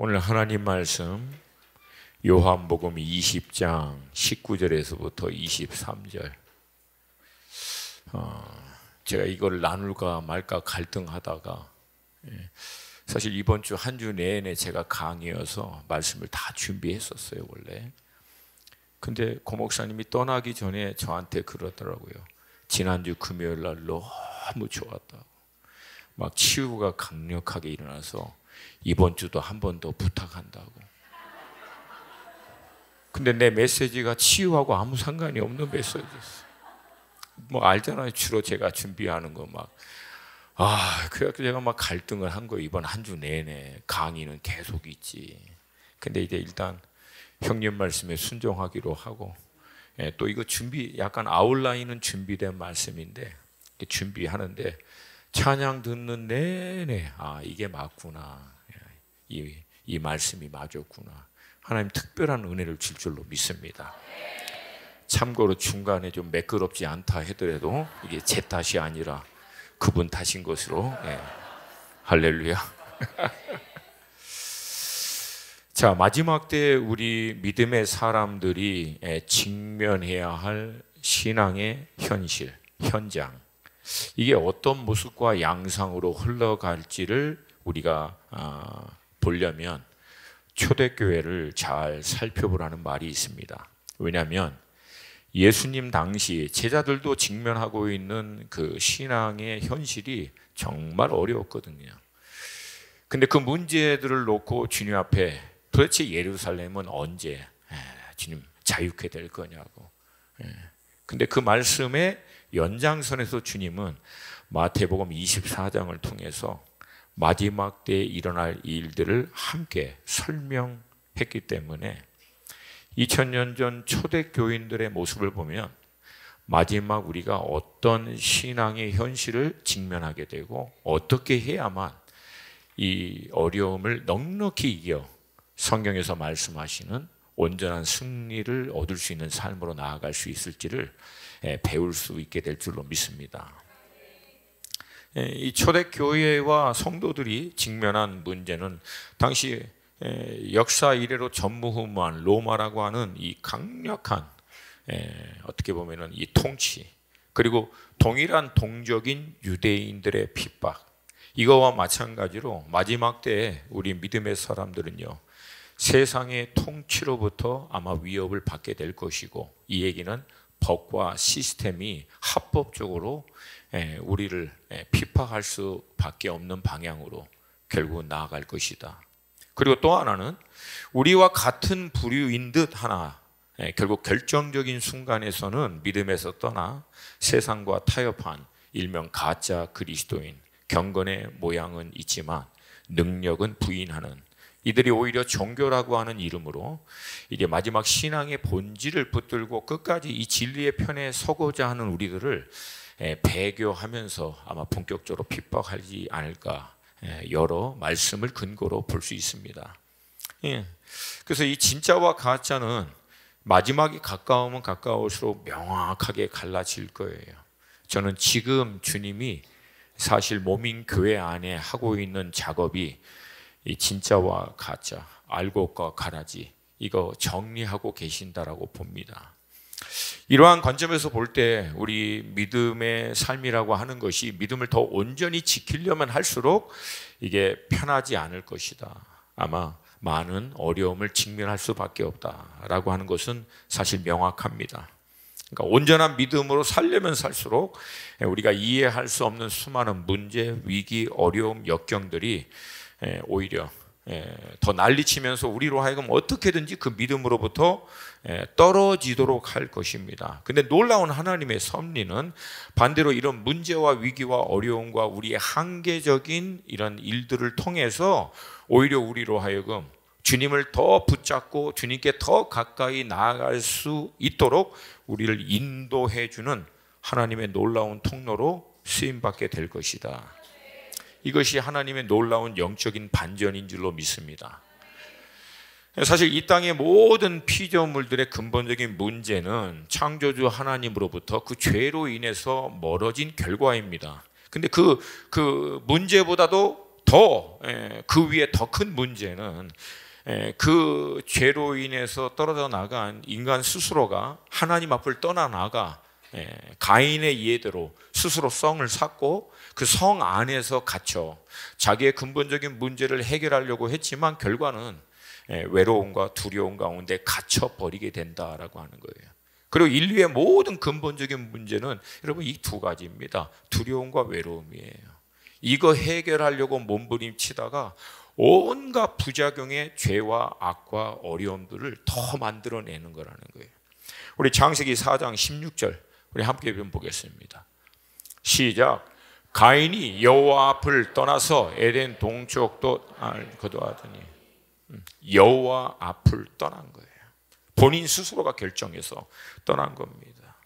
오늘 하나님 말씀 요한복음 20장 19절에서부터 23절. 제가 이걸 나눌까 말까 갈등하다가 사실 이번 주 한 주 내내 제가 강의여서 말씀을 다 준비했었어요 원래. 근데 고 목사님이 떠나기 전에 저한테 그러더라고요. 지난주 금요일 날 너무 좋았다고. 막 치유가 강력하게 일어나서 이번 주도 한 번 더 부탁한다고. 근데 내 메시지가 치유하고 아무 상관이 없는 메시지였어. 뭐 알잖아요. 주로 제가 준비하는 거 막. 그래서 제가 막 갈등을 한 거예요. 이번 한 주 내내 강의는 계속 있지. 근데 이제 일단 형님 말씀에 순종하기로 하고, 또 이거 약간 아웃라인은 준비된 말씀인데 준비하는데 찬양 듣는 내내 이게 맞구나. 이 말씀이 맞았구나. 하나님 특별한 은혜를 줄 줄로 믿습니다. 참고로 중간에 좀 매끄럽지 않다 하더라도 이게 제 탓이 아니라 그분 탓인 것으로. 할렐루야. 자, 마지막 때 우리 믿음의 사람들이 직면해야 할 신앙의 현실, 현장, 이게 어떤 모습과 양상으로 흘러갈지를 우리가 보려면 초대교회를 잘 살펴보라는 말이 있습니다. 왜냐하면 예수님 당시 제자들도 직면하고 있는 그 신앙의 현실이 정말 어려웠거든요. 근데 그 문제들을 놓고 주님 앞에 도대체 예루살렘은 언제 주님 자유케 될 거냐고. 근데 그 말씀의 연장선에서 주님은 마태복음 24장을 통해서 마지막 때에 일어날 일들을 함께 설명했기 때문에 2000년 전 초대교인들의 모습을 보면 마지막 우리가 어떤 신앙의 현실을 직면하게 되고 어떻게 해야만 이 어려움을 넉넉히 이겨 성경에서 말씀하시는 온전한 승리를 얻을 수 있는 삶으로 나아갈 수 있을지를 배울 수 있게 될 줄로 믿습니다. 이 초대교회와 성도들이 직면한 문제는 당시 역사 이래로 전무후무한 로마라고 하는 이 강력한 어떻게 보면은 이 통치, 그리고 동일한 동족인 유대인들의 핍박, 이거와 마찬가지로 마지막 때에 우리 믿음의 사람들은요 세상의 통치로부터 아마 위협을 받게 될 것이고, 이 얘기는 법과 시스템이 합법적으로 우리를 핍박할 수밖에 없는 방향으로 결국 나아갈 것이다. 그리고 또 하나는 우리와 같은 부류인 듯 하나 결국 결정적인 순간에서는 믿음에서 떠나 세상과 타협한 일명 가짜 그리스도인, 경건의 모양은 있지만 능력은 부인하는 이들이 오히려 종교라고 하는 이름으로 이제 마지막 신앙의 본질을 붙들고 끝까지 이 진리의 편에 서고자 하는 우리들을 배교하면서 아마 본격적으로 핍박하지 않을까, 여러 말씀을 근거로 볼 수 있습니다. 그래서 이 진짜와 가짜는 마지막이 가까우면 가까울수록 명확하게 갈라질 거예요. 저는 지금 주님이 사실 모민 교회 안에 하고 있는 작업이 이 진짜와 가짜, 알곡과 가라지, 이거 정리하고 계신다라고 봅니다. 이러한 관점에서 볼 때 우리 믿음의 삶이라고 하는 것이 믿음을 더 온전히 지키려면 할수록 이게 편하지 않을 것이다. 아마 많은 어려움을 직면할 수밖에 없다라고 하는 것은 사실 명확합니다. 그러니까 온전한 믿음으로 살려면 살수록 우리가 이해할 수 없는 수많은 문제, 위기, 어려움, 역경들이 오히려 더 난리치면서 우리로 하여금 어떻게든지 그 믿음으로부터 떨어지도록 할 것입니다. 근데 놀라운 하나님의 섭리는 반대로 이런 문제와 위기와 어려움과 우리의 한계적인 이런 일들을 통해서 오히려 우리로 하여금 주님을 더 붙잡고 주님께 더 가까이 나아갈 수 있도록 우리를 인도해 주는 하나님의 놀라운 통로로 쓰임받게 될 것이다. 이것이 하나님의 놀라운 영적인 반전인 줄로 믿습니다. 사실 이 땅의 모든 피조물들의 근본적인 문제는 창조주 하나님으로부터 그 죄로 인해서 멀어진 결과입니다. 근데 그 문제보다도 더 그 위에 더 큰 문제는 그 죄로 인해서 떨어져 나간 인간 스스로가 하나님 앞을 떠나나가 가인의 예대로 스스로 성을 쌓고 그 성 안에서 갇혀 자기의 근본적인 문제를 해결하려고 했지만 결과는 외로움과 두려움 가운데 갇혀버리게 된다라고 하는 거예요. 그리고 인류의 모든 근본적인 문제는 여러분 이 두 가지입니다. 두려움과 외로움이에요. 이거 해결하려고 몸부림치다가 온갖 부작용의 죄와 악과 어려움들을 더 만들어내는 거라는 거예요. 우리 창세기 4장 16절 우리 함께 보겠습니다. 시작. 가인이 여호와 앞을 떠나서 에덴 동쪽도 거두하더니 여호와 앞을 떠난 거예요. 본인 스스로가 결정해서 떠난 겁니다.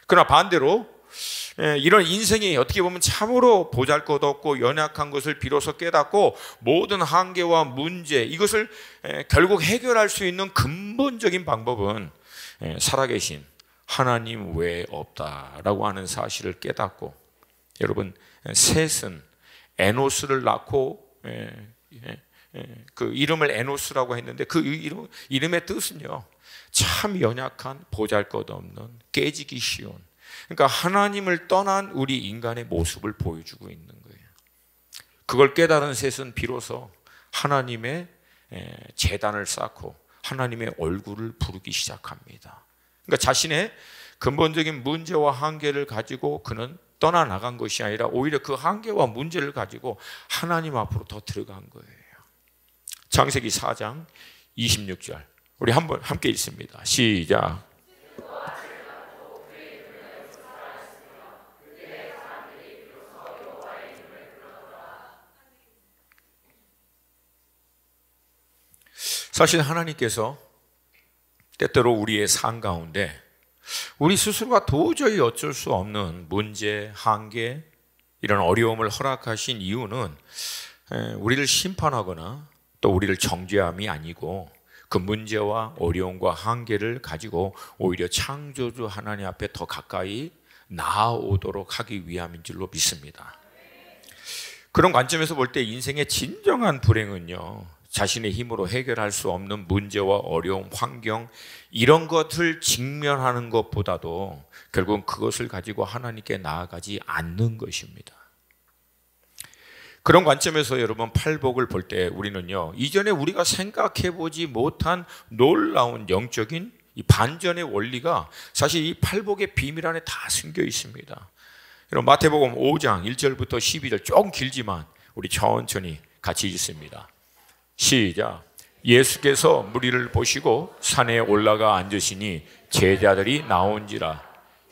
그러나 반대로 이런 인생이 어떻게 보면 참으로 보잘것없고 연약한 것을 비로소 깨닫고 모든 한계와 문제 이것을 결국 해결할 수 있는 근본적인 방법은 살아계신 하나님 외에 없다라고 하는 사실을 깨닫고 여러분 셋은 에노스를 낳고 그 이름을 에노스라고 했는데 그 이름의 뜻은요 참 연약한 보잘것없는 깨지기 쉬운 그러니까 하나님을 떠난 우리 인간의 모습을 보여주고 있는 거예요. 그걸 깨달은 셋은 비로소 하나님의 제단을 쌓고 하나님의 얼굴을 부르기 시작합니다. 그러니까 자신의 근본적인 문제와 한계를 가지고 그는 떠나나간 것이 아니라 오히려 그 한계와 문제를 가지고 하나님 앞으로 더 들어간 거예요. 창세기 4장 26절 우리 한번 함께 읽습니다. 시작. 사실 하나님께서 때때로 우리의 삶 가운데 우리 스스로가 도저히 어쩔 수 없는 문제, 한계, 이런 어려움을 허락하신 이유는 우리를 심판하거나 또 우리를 정죄함이 아니고 그 문제와 어려움과 한계를 가지고 오히려 창조주 하나님 앞에 더 가까이 나아오도록 하기 위함인 줄로 믿습니다. 그런 관점에서 볼 때 인생의 진정한 불행은요 자신의 힘으로 해결할 수 없는 문제와 어려움, 환경 이런 것을 직면하는 것보다도 결국은 그것을 가지고 하나님께 나아가지 않는 것입니다. 그런 관점에서 여러분 팔복을 볼 때 우리는요 이전에 우리가 생각해보지 못한 놀라운 영적인 이 반전의 원리가 사실 이 팔복의 비밀 안에 다 숨겨 있습니다. 여러분 마태복음 5장 1절부터 12절 조금 길지만 우리 천천히 같이 읽습니다. 시작. 예수께서 무리를 보시고 산에 올라가 앉으시니 제자들이 나온지라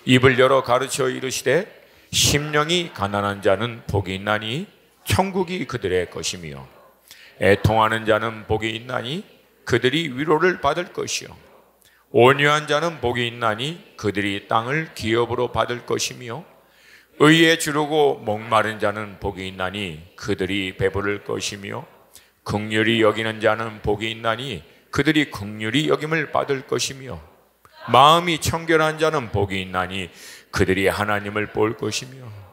입을 열어 가르쳐 이르시되 심령이 가난한 자는 복이 있나니 천국이 그들의 것이며 애통하는 자는 복이 있나니 그들이 위로를 받을 것이요 온유한 자는 복이 있나니 그들이 땅을 기업으로 받을 것이며 의에 주르고 목마른 자는 복이 있나니 그들이 배부를 것이며 긍휼히 여기는 자는 복이 있나니 그들이 긍휼히 여김을 받을 것이며 마음이 청결한 자는 복이 있나니 그들이 하나님을 볼 것이며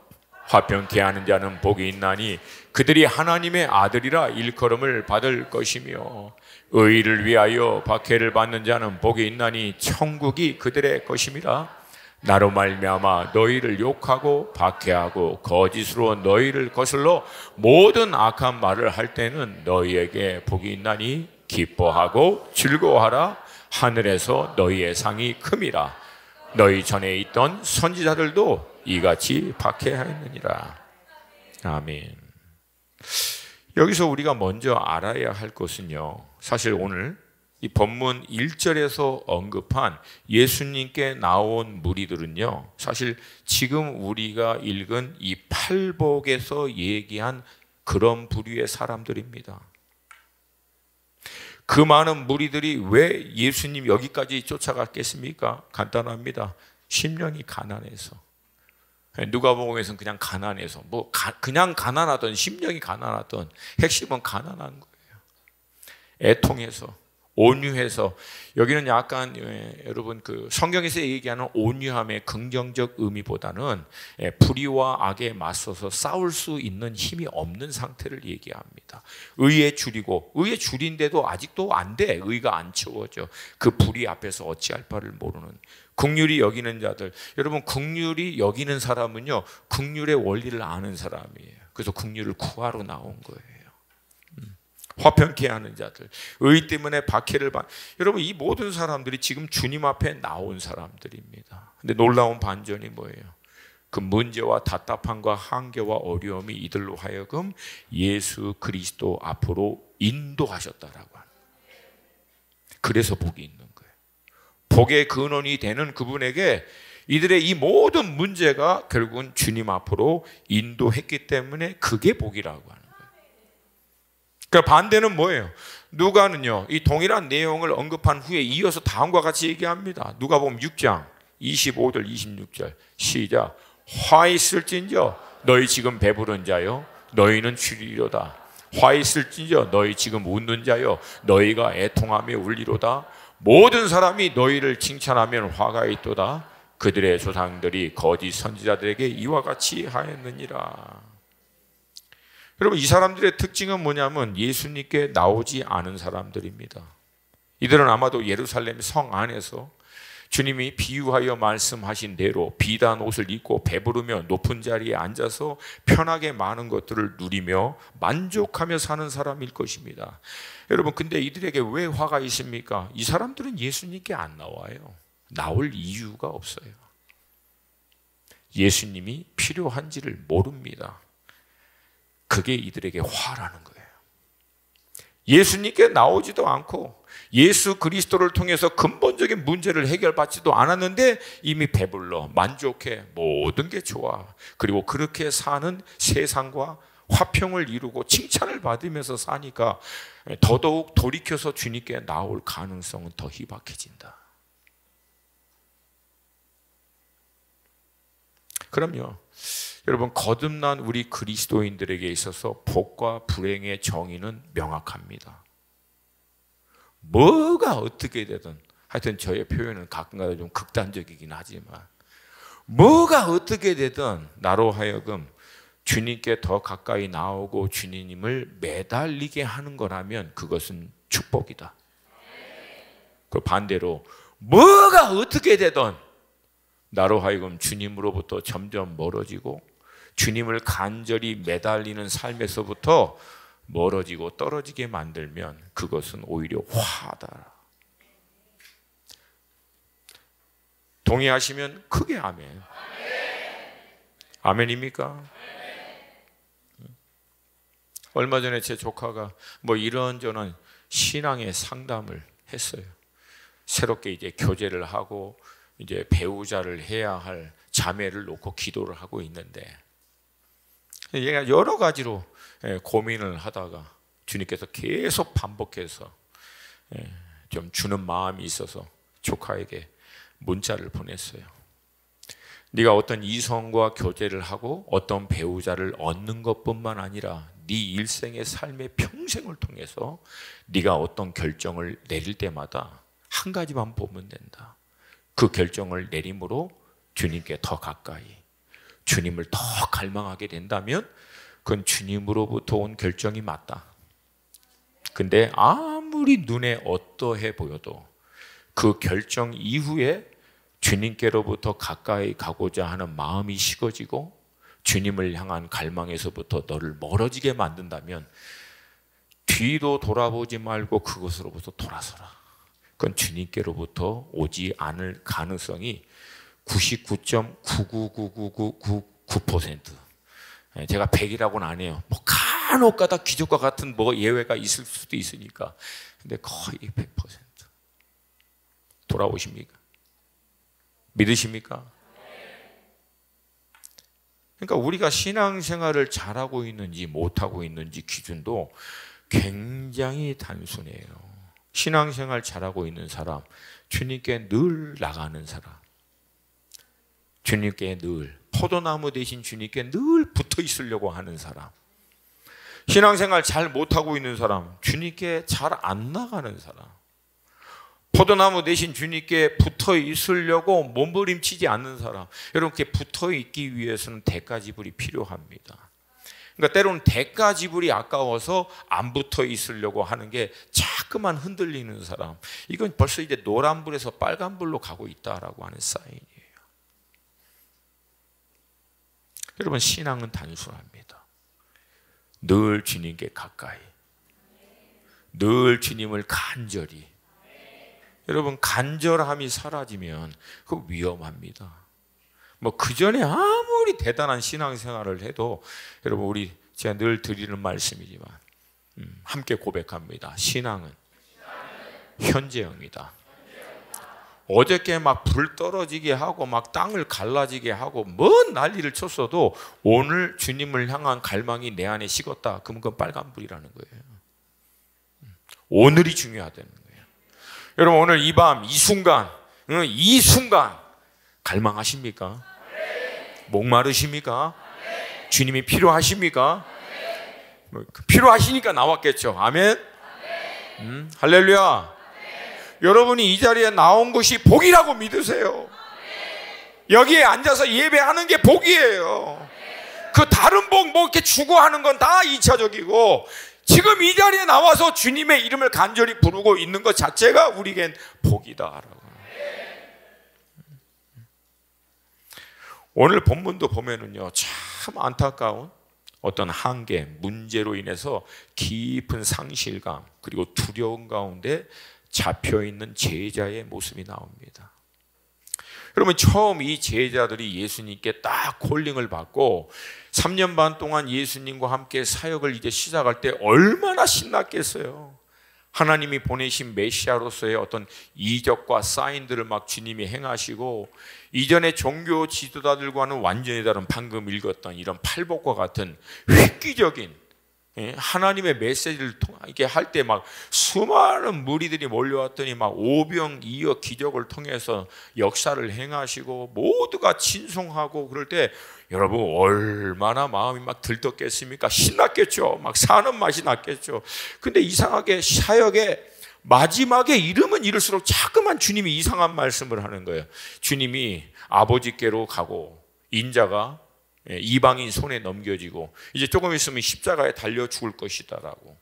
화평케 하는 자는 복이 있나니 그들이 하나님의 아들이라 일컬음을 받을 것이며 의를 위하여 박해를 받는 자는 복이 있나니 천국이 그들의 것임이라. 나로 말미암아 너희를 욕하고 박해하고 거짓으로 너희를 거슬러 모든 악한 말을 할 때는 너희에게 복이 있나니 기뻐하고 즐거워하라. 하늘에서 너희의 상이 큼이라. 너희 전에 있던 선지자들도 이같이 박해하였느니라. 아멘. 여기서 우리가 먼저 알아야 할 것은요, 사실 오늘 이 본문 1절에서 언급한 예수님께 나온 무리들은요, 사실 지금 우리가 읽은 이 팔복에서 얘기한 그런 부류의 사람들입니다. 그 많은 무리들이 왜 예수님 여기까지 쫓아갔겠습니까? 간단합니다. 심령이 가난해서. 누가복음에서는 그냥 가난해서, 그냥 가난하던, 심령이 가난하던, 핵심은 가난한 거예요. 애통해서, 온유해서, 여기는 약간 여러분 그 성경에서 얘기하는 온유함의 긍정적 의미보다는 불의와 악에 맞서서 싸울 수 있는 힘이 없는 상태를 얘기합니다. 의에 줄이고, 의에 줄인데도 아직도 안 돼. 의가 안 채워져. 그 불의 앞에서 어찌할 바를 모르는 긍휼히 여기는 자들. 여러분, 긍휼히 여기는 사람은요, 긍휼의 원리를 아는 사람이에요. 그래서 긍휼을 구하러 나온 거예요. 화평케 하는 자들, 의 때문에 박해를 받. 여러분, 이 모든 사람들이 지금 주님 앞에 나온 사람들입니다. 근데 놀라운 반전이 뭐예요? 그 문제와 답답함과 한계와 어려움이 이들로 하여금 예수 그리스도 앞으로 인도하셨다라고 하는. 그래서 복이 있는 거예요. 복의 근원이 되는 그분에게 이들의 이 모든 문제가 결국은 주님 앞으로 인도했기 때문에 그게 복이라고 하는 거예요. 그러니까 반대는 뭐예요? 누가는요, 이 동일한 내용을 언급한 후에 이어서 다음과 같이 얘기합니다. 누가복음 6장 25절 26절 시작. 화 있을진저 너희 지금 배부른 자여 너희는 주리로다. 화 있을진저 너희 지금 웃는 자여 너희가 애통하며 울리로다. 모든 사람이 너희를 칭찬하면 화가 있도다. 그들의 조상들이 거짓 선지자들에게 이와 같이 하였느니라. 여러분, 이 사람들의 특징은 뭐냐면 예수님께 나오지 않은 사람들입니다. 이들은 아마도 예루살렘 성 안에서 주님이 비유하여 말씀하신 대로 비단 옷을 입고 배부르며 높은 자리에 앉아서 편하게 많은 것들을 누리며 만족하며 사는 사람일 것입니다. 여러분, 근데 이들에게 왜 화가 있습니까? 이 사람들은 예수님께 안 나와요. 나올 이유가 없어요. 예수님이 필요한지를 모릅니다. 그게 이들에게 화라는 거예요. 예수님께 나오지도 않고 예수 그리스도를 통해서 근본적인 문제를 해결받지도 않았는데 이미 배불러 만족해, 모든 게 좋아. 그리고 그렇게 사는 세상과 화평을 이루고 칭찬을 받으면서 사니까 더더욱 돌이켜서 주님께 나올 가능성은 더 희박해진다. 그럼요, 여러분, 거듭난 우리 그리스도인들에게 있어서 복과 불행의 정의는 명확합니다. 뭐가 어떻게 되든, 하여튼 저의 표현은 가끔가다 좀 극단적이긴 하지만, 뭐가 어떻게 되든 나로 하여금 주님께 더 가까이 나오고 주님을 매달리게 하는 거라면 그것은 축복이다. 그 반대로 뭐가 어떻게 되든 나로 하여금 주님으로부터 점점 멀어지고 주님을 간절히 매달리는 삶에서부터 멀어지고 떨어지게 만들면 그것은 오히려 화다. 동의하시면 크게 아멘. 아멘입니까? 얼마 전에 제 조카가 뭐 이런저런 신앙의 상담을 했어요. 새롭게 이제 교제를 하고 이제 배우자를 해야 할 자매를 놓고 기도를 하고 있는데, 얘가 여러 가지로 고민을 하다가 주님께서 계속 반복해서 좀 주는 마음이 있어서 조카에게 문자를 보냈어요. 네가 어떤 이성과 교제를 하고 어떤 배우자를 얻는 것뿐만 아니라 네 일생의 삶의 평생을 통해서 네가 어떤 결정을 내릴 때마다 한 가지만 보면 된다. 그 결정을 내림으로 주님께 더 가까이, 주님을 더 갈망하게 된다면 그건 주님으로부터 온 결정이 맞다. 근데 아무리 눈에 어떠해 보여도 그 결정 이후에 주님께로부터 가까이 가고자 하는 마음이 식어지고 주님을 향한 갈망에서부터 너를 멀어지게 만든다면 뒤도 돌아보지 말고 그것으로부터 돌아서라. 그건 주님께로부터 오지 않을 가능성이 99.9999999%. 제가 100이라고는 안 해요. 뭐 간혹 가다 기적과 같은 뭐 예외가 있을 수도 있으니까. 근데 거의 100%. 돌아오십니까? 믿으십니까? 그러니까 우리가 신앙생활을 잘하고 있는지 못하고 있는지 기준도 굉장히 단순해요. 신앙생활 잘하고 있는 사람, 주님께 늘 나가는 사람, 주님께 늘 포도나무 대신 주님께 늘 붙어 있으려고 하는 사람, 신앙생활 잘 못하고 있는 사람, 주님께 잘 안 나가는 사람. 포도나무 대신 주님께 붙어 있으려고 몸부림치지 않는 사람, 여러분, 이렇게 붙어 있기 위해서는 대가 지불이 필요합니다. 그러니까 때로는 대가 지불이 아까워서 안 붙어 있으려고 하는 게 자꾸만 흔들리는 사람, 이건 벌써 이제 노란불에서 빨간불로 가고 있다라고 하는 사인이에요. 여러분, 신앙은 단순합니다. 늘 주님께 가까이, 늘 주님을 간절히. 여러분, 간절함이 사라지면 그거 위험합니다. 뭐 그 전에 아무리 대단한 신앙생활을 해도, 여러분, 제가 늘 드리는 말씀이지만 함께 고백합니다. 신앙은 현재형이다. 어저께 막 불 떨어지게 하고 막 땅을 갈라지게 하고 뭔 난리를 쳤어도 오늘 주님을 향한 갈망이 내 안에 식었다. 그러면 그건 빨간불이라는 거예요. 오늘이 중요하다는 거예요. 여러분, 오늘 이 밤, 이 순간 갈망하십니까? 목마르십니까? 주님이 필요하십니까? 필요하시니까 나왔겠죠. 아멘. 할렐루야. 여러분이 이 자리에 나온 것이 복이라고 믿으세요. 여기에 앉아서 예배하는 게 복이에요. 그 다른 복 뭐 이렇게 추구하는 건 다 2차적이고, 지금 이 자리에 나와서 주님의 이름을 간절히 부르고 있는 것 자체가 우리에겐 복이다라고. 오늘 본문도 보면은요, 참 안타까운 어떤 한계, 문제로 인해서 깊은 상실감 그리고 두려움 가운데 잡혀있는 제자의 모습이 나옵니다. 여러분, 처음 이 제자들이 예수님께 딱 콜링을 받고 3년 반 동안 예수님과 함께 사역을 이제 시작할 때 얼마나 신났겠어요. 하나님이 보내신 메시아로서의 어떤 이적과 사인들을 막 주님이 행하시고, 이전의 종교 지도자들과는 완전히 다른 방금 읽었던 이런 팔복과 같은 획기적인 하나님의 메시지를 이렇게 할 때 막 수많은 무리들이 몰려왔더니 막 오병이어 기적을 통해서 역사를 행하시고 모두가 친송하고, 그럴 때 여러분 얼마나 마음이 막 들떴겠습니까? 신났겠죠. 막 사는 맛이 났겠죠. 근데 이상하게 사역의 마지막에 이르면 이를수록 자꾸만 주님이 이상한 말씀을 하는 거예요. 주님이 아버지께로 가고 인자가 이방인 손에 넘겨지고 이제 조금 있으면 십자가에 달려 죽을 것이다라고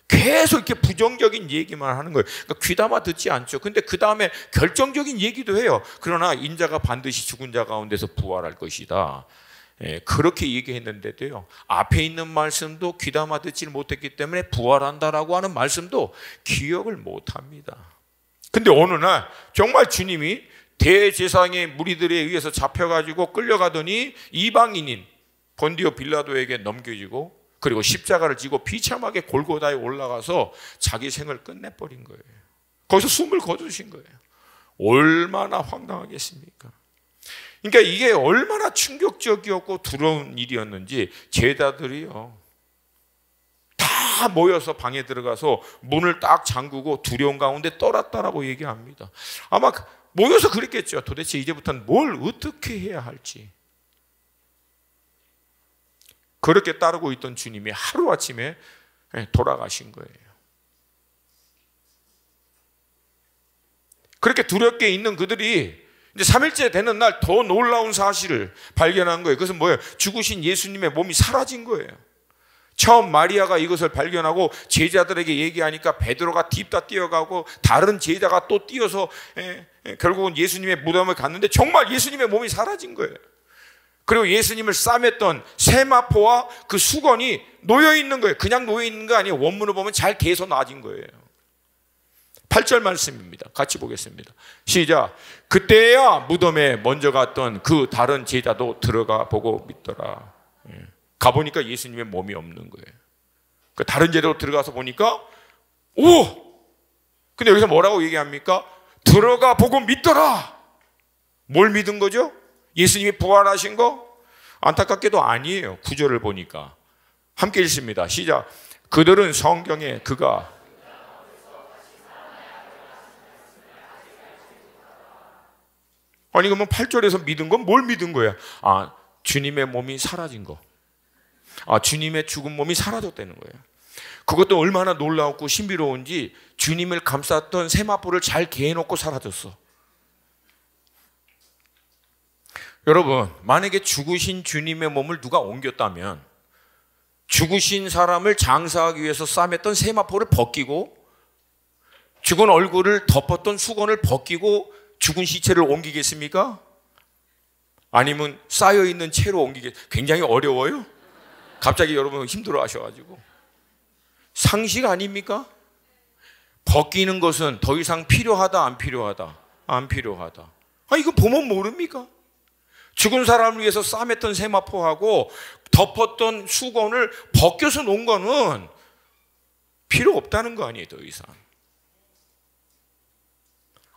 계속 이렇게 부정적인 얘기만 하는 거예요. 그러니까 귀담아 듣지 않죠. 근데 그 다음에 결정적인 얘기도 해요. 그러나 인자가 반드시 죽은 자 가운데서 부활할 것이다. 그렇게 얘기했는데도요, 앞에 있는 말씀도 귀담아 듣지를 못했기 때문에 부활한다라고 하는 말씀도 기억을 못합니다. 근데 어느 날 정말 주님이 대제사장의 무리들에 의해서 잡혀가지고 끌려가더니 이방인인 본디오 빌라도에게 넘겨지고, 그리고 십자가를 지고 비참하게 골고다에 올라가서 자기 생을 끝내버린 거예요. 거기서 숨을 거두신 거예요. 얼마나 황당하겠습니까? 그러니까 이게 얼마나 충격적이었고 두려운 일이었는지 제자들이요, 다 모여서 방에 들어가서 문을 딱 잠그고 두려운 가운데 떨었다라고 얘기합니다. 아마 모여서 그랬겠죠. 도대체 이제부터는 뭘 어떻게 해야 할지. 그렇게 따르고 있던 주님이 하루아침에 돌아가신 거예요. 그렇게 두렵게 있는 그들이 이제 3일째 되는 날 더 놀라운 사실을 발견한 거예요. 그것은 뭐예요? 죽으신 예수님의 몸이 사라진 거예요. 처음 마리아가 이것을 발견하고 제자들에게 얘기하니까 베드로가 딥다 뛰어가고 다른 제자가 또 뛰어서 결국은 예수님의 무덤을 갔는데 정말 예수님의 몸이 사라진 거예요. 그리고 예수님을 싸맸던 세마포와 그 수건이 놓여 있는 거예요. 그냥 놓여 있는 거 아니에요. 원문을 보면 잘 개서 놔진 거예요. 8절 말씀입니다. 같이 보겠습니다. 시작. 그때야 무덤에 먼저 갔던 그 다른 제자도 들어가 보고 믿더라. 가보니까 예수님의 몸이 없는 거예요. 그 다른 제자도 들어가서 보니까 오! 근데 여기서 뭐라고 얘기합니까? 들어가 보고 믿더라. 뭘 믿은 거죠? 예수님이 부활하신 거? 안타깝게도 아니에요. 9절을 보니까. 함께 읽습니다. 시작. 그들은 성경에 그가 아니 그러면 8절에서 믿은 건 뭘 믿은 거야? 주님의 몸이 사라진 거. 주님의 죽은 몸이 사라졌다는 거예요. 그것도 얼마나 놀라웠고 신비로운지 주님을 감쌌던 세마포를 잘 개해놓고 사라졌어. 여러분, 만약에 죽으신 주님의 몸을 누가 옮겼다면 죽으신 사람을 장사하기 위해서 싸맸던 세마포를 벗기고 죽은 얼굴을 덮었던 수건을 벗기고 죽은 시체를 옮기겠습니까? 아니면 쌓여있는 채로 옮기겠습니까? 굉장히 어려워요. 갑자기 여러분 힘들어 하셔가지고. 상식 아닙니까? 벗기는 것은 더 이상 필요하다, 안 필요하다? 안 필요하다. 이거 보면 모릅니까? 죽은 사람을 위해서 싸맸던 세마포하고 덮었던 수건을 벗겨서 놓은 거는 필요 없다는 거 아니에요, 더 이상.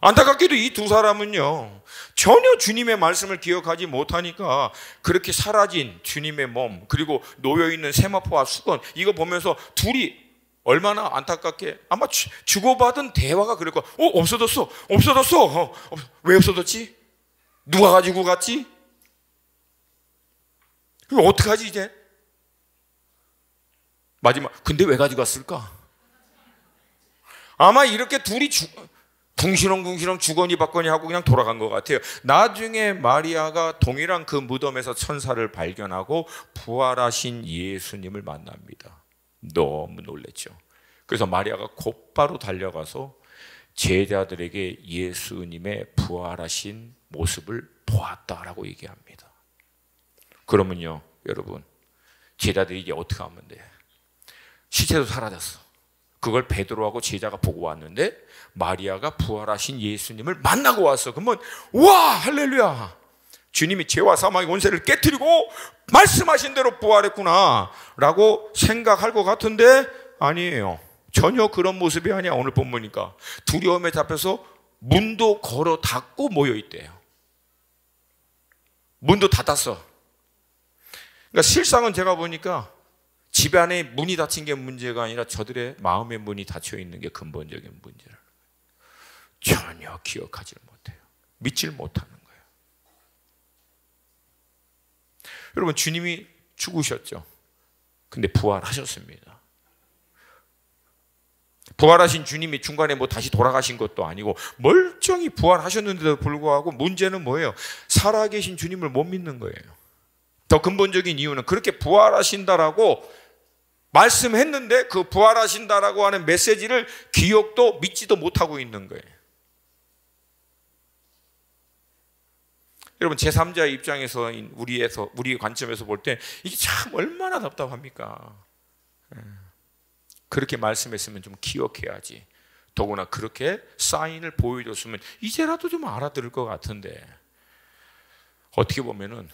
안타깝게도 이 두 사람은요, 전혀 주님의 말씀을 기억하지 못하니까 그렇게 사라진 주님의 몸, 그리고 놓여있는 세마포와 수건, 이거 보면서 둘이 얼마나 안타깝게, 아마 주고받은 대화가 그럴 거야. 없어졌어. 왜 없어졌지? 누가 가지고 갔지? 그럼 어떡하지 이제? 마지막, 근데 왜 가져갔을까? 아마 이렇게 둘이 궁시렁궁시렁 주거니 받거니 하고 그냥 돌아간 것 같아요. 나중에 마리아가 동일한 그 무덤에서 천사를 발견하고 부활하신 예수님을 만납니다. 너무 놀랬죠. 그래서 마리아가 곧바로 달려가서 제자들에게 예수님의 부활하신 모습을 보았다라고 얘기합니다. 그러면요, 여러분, 제자들이 이제 어떻게 하면 돼? 시체도 사라졌어. 그걸 베드로하고 제자가 보고 왔는데 마리아가 부활하신 예수님을 만나고 왔어. 그러면 와, 할렐루야, 주님이 죄와 사망의 원세를 깨트리고 말씀하신 대로 부활했구나 라고 생각할 것 같은데 아니에요. 전혀 그런 모습이 아니야. 오늘 본문이니까 두려움에 잡혀서 문도 걸어 닫고 모여있대요. 문도 닫았어. 그러니까 실상은 제가 보니까 집 안에 문이 닫힌 게 문제가 아니라 저들의 마음의 문이 닫혀 있는 게 근본적인 문제라는 거예요. 전혀 기억하지를 못해요. 믿질 못하는 거예요. 여러분, 주님이 죽으셨죠. 근데 부활하셨습니다. 부활하신 주님이 중간에 다시 돌아가신 것도 아니고 멀쩡히 부활하셨는데도 불구하고 문제는 뭐예요? 살아계신 주님을 못 믿는 거예요. 더 근본적인 이유는 그렇게 부활하신다라고 말씀했는데 그 부활하신다라고 하는 메시지를 기억도 믿지도 못하고 있는 거예요. 여러분, 제3자의 입장에서 우리의 관점에서 볼 때 이게 참 얼마나 답답합니까? 그렇게 말씀했으면 좀 기억해야지. 더구나 그렇게 사인을 보여줬으면 이제라도 좀 알아들을 것 같은데 어떻게 보면은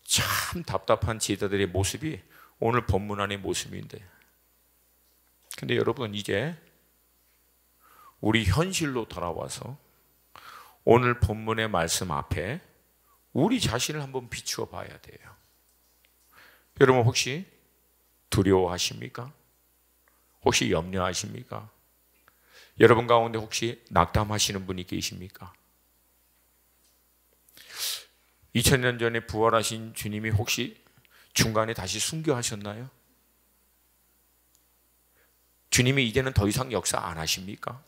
참 답답한 제자들의 모습이 오늘 본문 안의 모습인데, 근데 여러분, 이제 우리 현실로 돌아와서 오늘 본문의 말씀 앞에 우리 자신을 한번 비추어 봐야 돼요. 여러분, 혹시 두려워하십니까? 혹시 염려하십니까? 여러분 가운데 혹시 낙담하시는 분이 계십니까? 2000년 전에 부활하신 주님이 혹시 중간에 다시 순교하셨나요? 주님이 이제는 더 이상 역사 안 하십니까?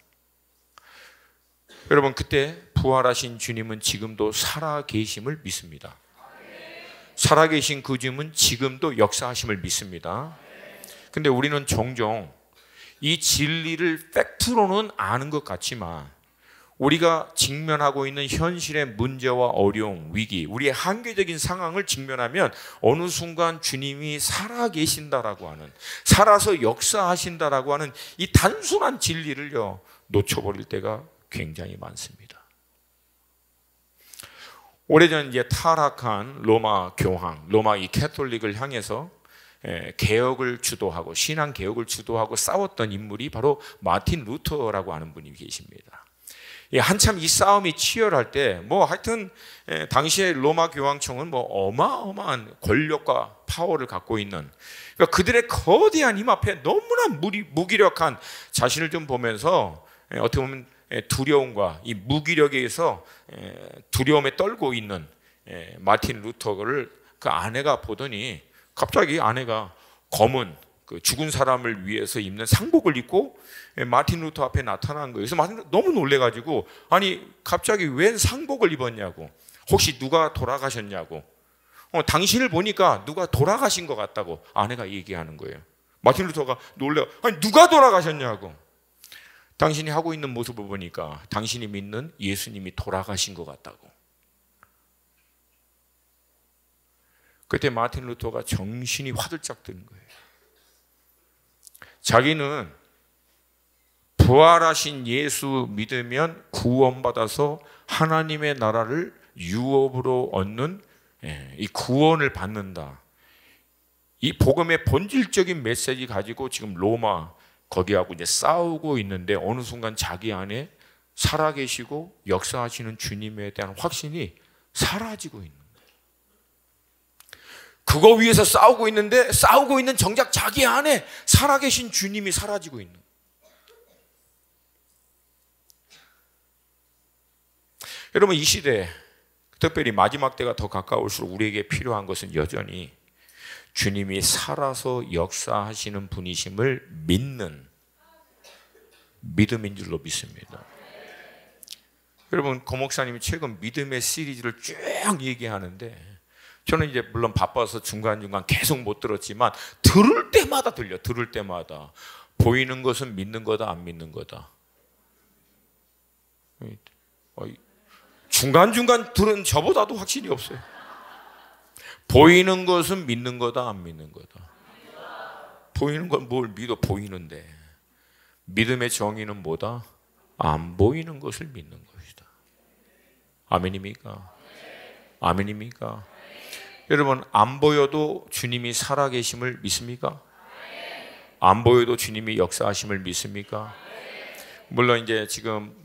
여러분, 그때 부활하신 주님은 지금도 살아계심을 믿습니다. 살아계신 그 주님은 지금도 역사하심을 믿습니다. 근데 우리는 종종 이 진리를 팩트로는 아는 것 같지만 우리가 직면하고 있는 현실의 문제와 어려움, 위기, 우리의 한계적인 상황을 직면하면 어느 순간 주님이 살아계신다라고 하는, 살아서 역사하신다라고 하는 이 단순한 진리를요 놓쳐버릴 때가 굉장히 많습니다. 오래전 이제 타락한 로마 교황, 로마 이 캐톨릭을 향해서 개혁을 주도하고 신앙 개혁을 주도하고 싸웠던 인물이 바로 마틴 루터라고 하는 분이 계십니다. 한참 이 싸움이 치열할 때 하여튼 당시에 로마 교황청은 어마어마한 권력과 파워를 갖고 있는, 그러니까 그들의 거대한 힘 앞에 너무나 무기력한 자신을 좀 보면서 어떻게 보면 두려움과 이 무기력에 의해서 두려움에 떨고 있는 마틴 루터를 그 아내가 보더니 갑자기 아내가 검은 그 죽은 사람을 위해서 입는 상복을 입고 마틴 루터 앞에 나타난 거예요. 그래서 마틴 루터 너무 놀래가지고 아니 갑자기 웬 상복을 입었냐고, 혹시 누가 돌아가셨냐고, 당신을 보니까 누가 돌아가신 것 같다고 아내가 얘기하는 거예요. 마틴 루터가 놀래, 아니 누가 돌아가셨냐고. 당신이 하고 있는 모습을 보니까 당신이 믿는 예수님이 돌아가신 것 같다고. 그때 마틴 루터가 정신이 화들짝 드는 거예요. 자기는 부활하신 예수 믿으면 구원받아서 하나님의 나라를 유업으로 얻는 이 구원을 받는다. 이 복음의 본질적인 메시지 가지고 지금 로마 거기하고 이제 싸우고 있는데 어느 순간 자기 안에 살아계시고 역사하시는 주님에 대한 확신이 사라지고 있는 거예요. 그거 위해서 싸우고 있는데 싸우고 있는 정작 자기 안에 살아계신 주님이 사라지고 있는 거예요. 여러분, 이 시대 특별히 마지막 때가 더 가까울수록 우리에게 필요한 것은 여전히 주님이 살아서 역사하시는 분이심을 믿는 믿음인 줄로 믿습니다. 여러분, 고 목사님이 최근 믿음의 시리즈를 쭉 얘기하는데 저는 이제 물론 바빠서 중간중간 계속 못 들었지만 들을 때마다 들려. 들을 때마다 보이는 것은 믿는 거다, 안 믿는 거다. 중간중간 들은 저보다도 확신이 없어요. 보이는 것은 믿는 거다, 안 믿는 거다. 보이는 건 뭘 믿어? 보이는데. 믿음의 정의는 뭐다? 안 보이는 것을 믿는 것이다. 아멘입니까? 아멘입니까? 여러분, 안 보여도 주님이 살아계심을 믿습니까? 안 보여도 주님이 역사하심을 믿습니까? 물론 이제 지금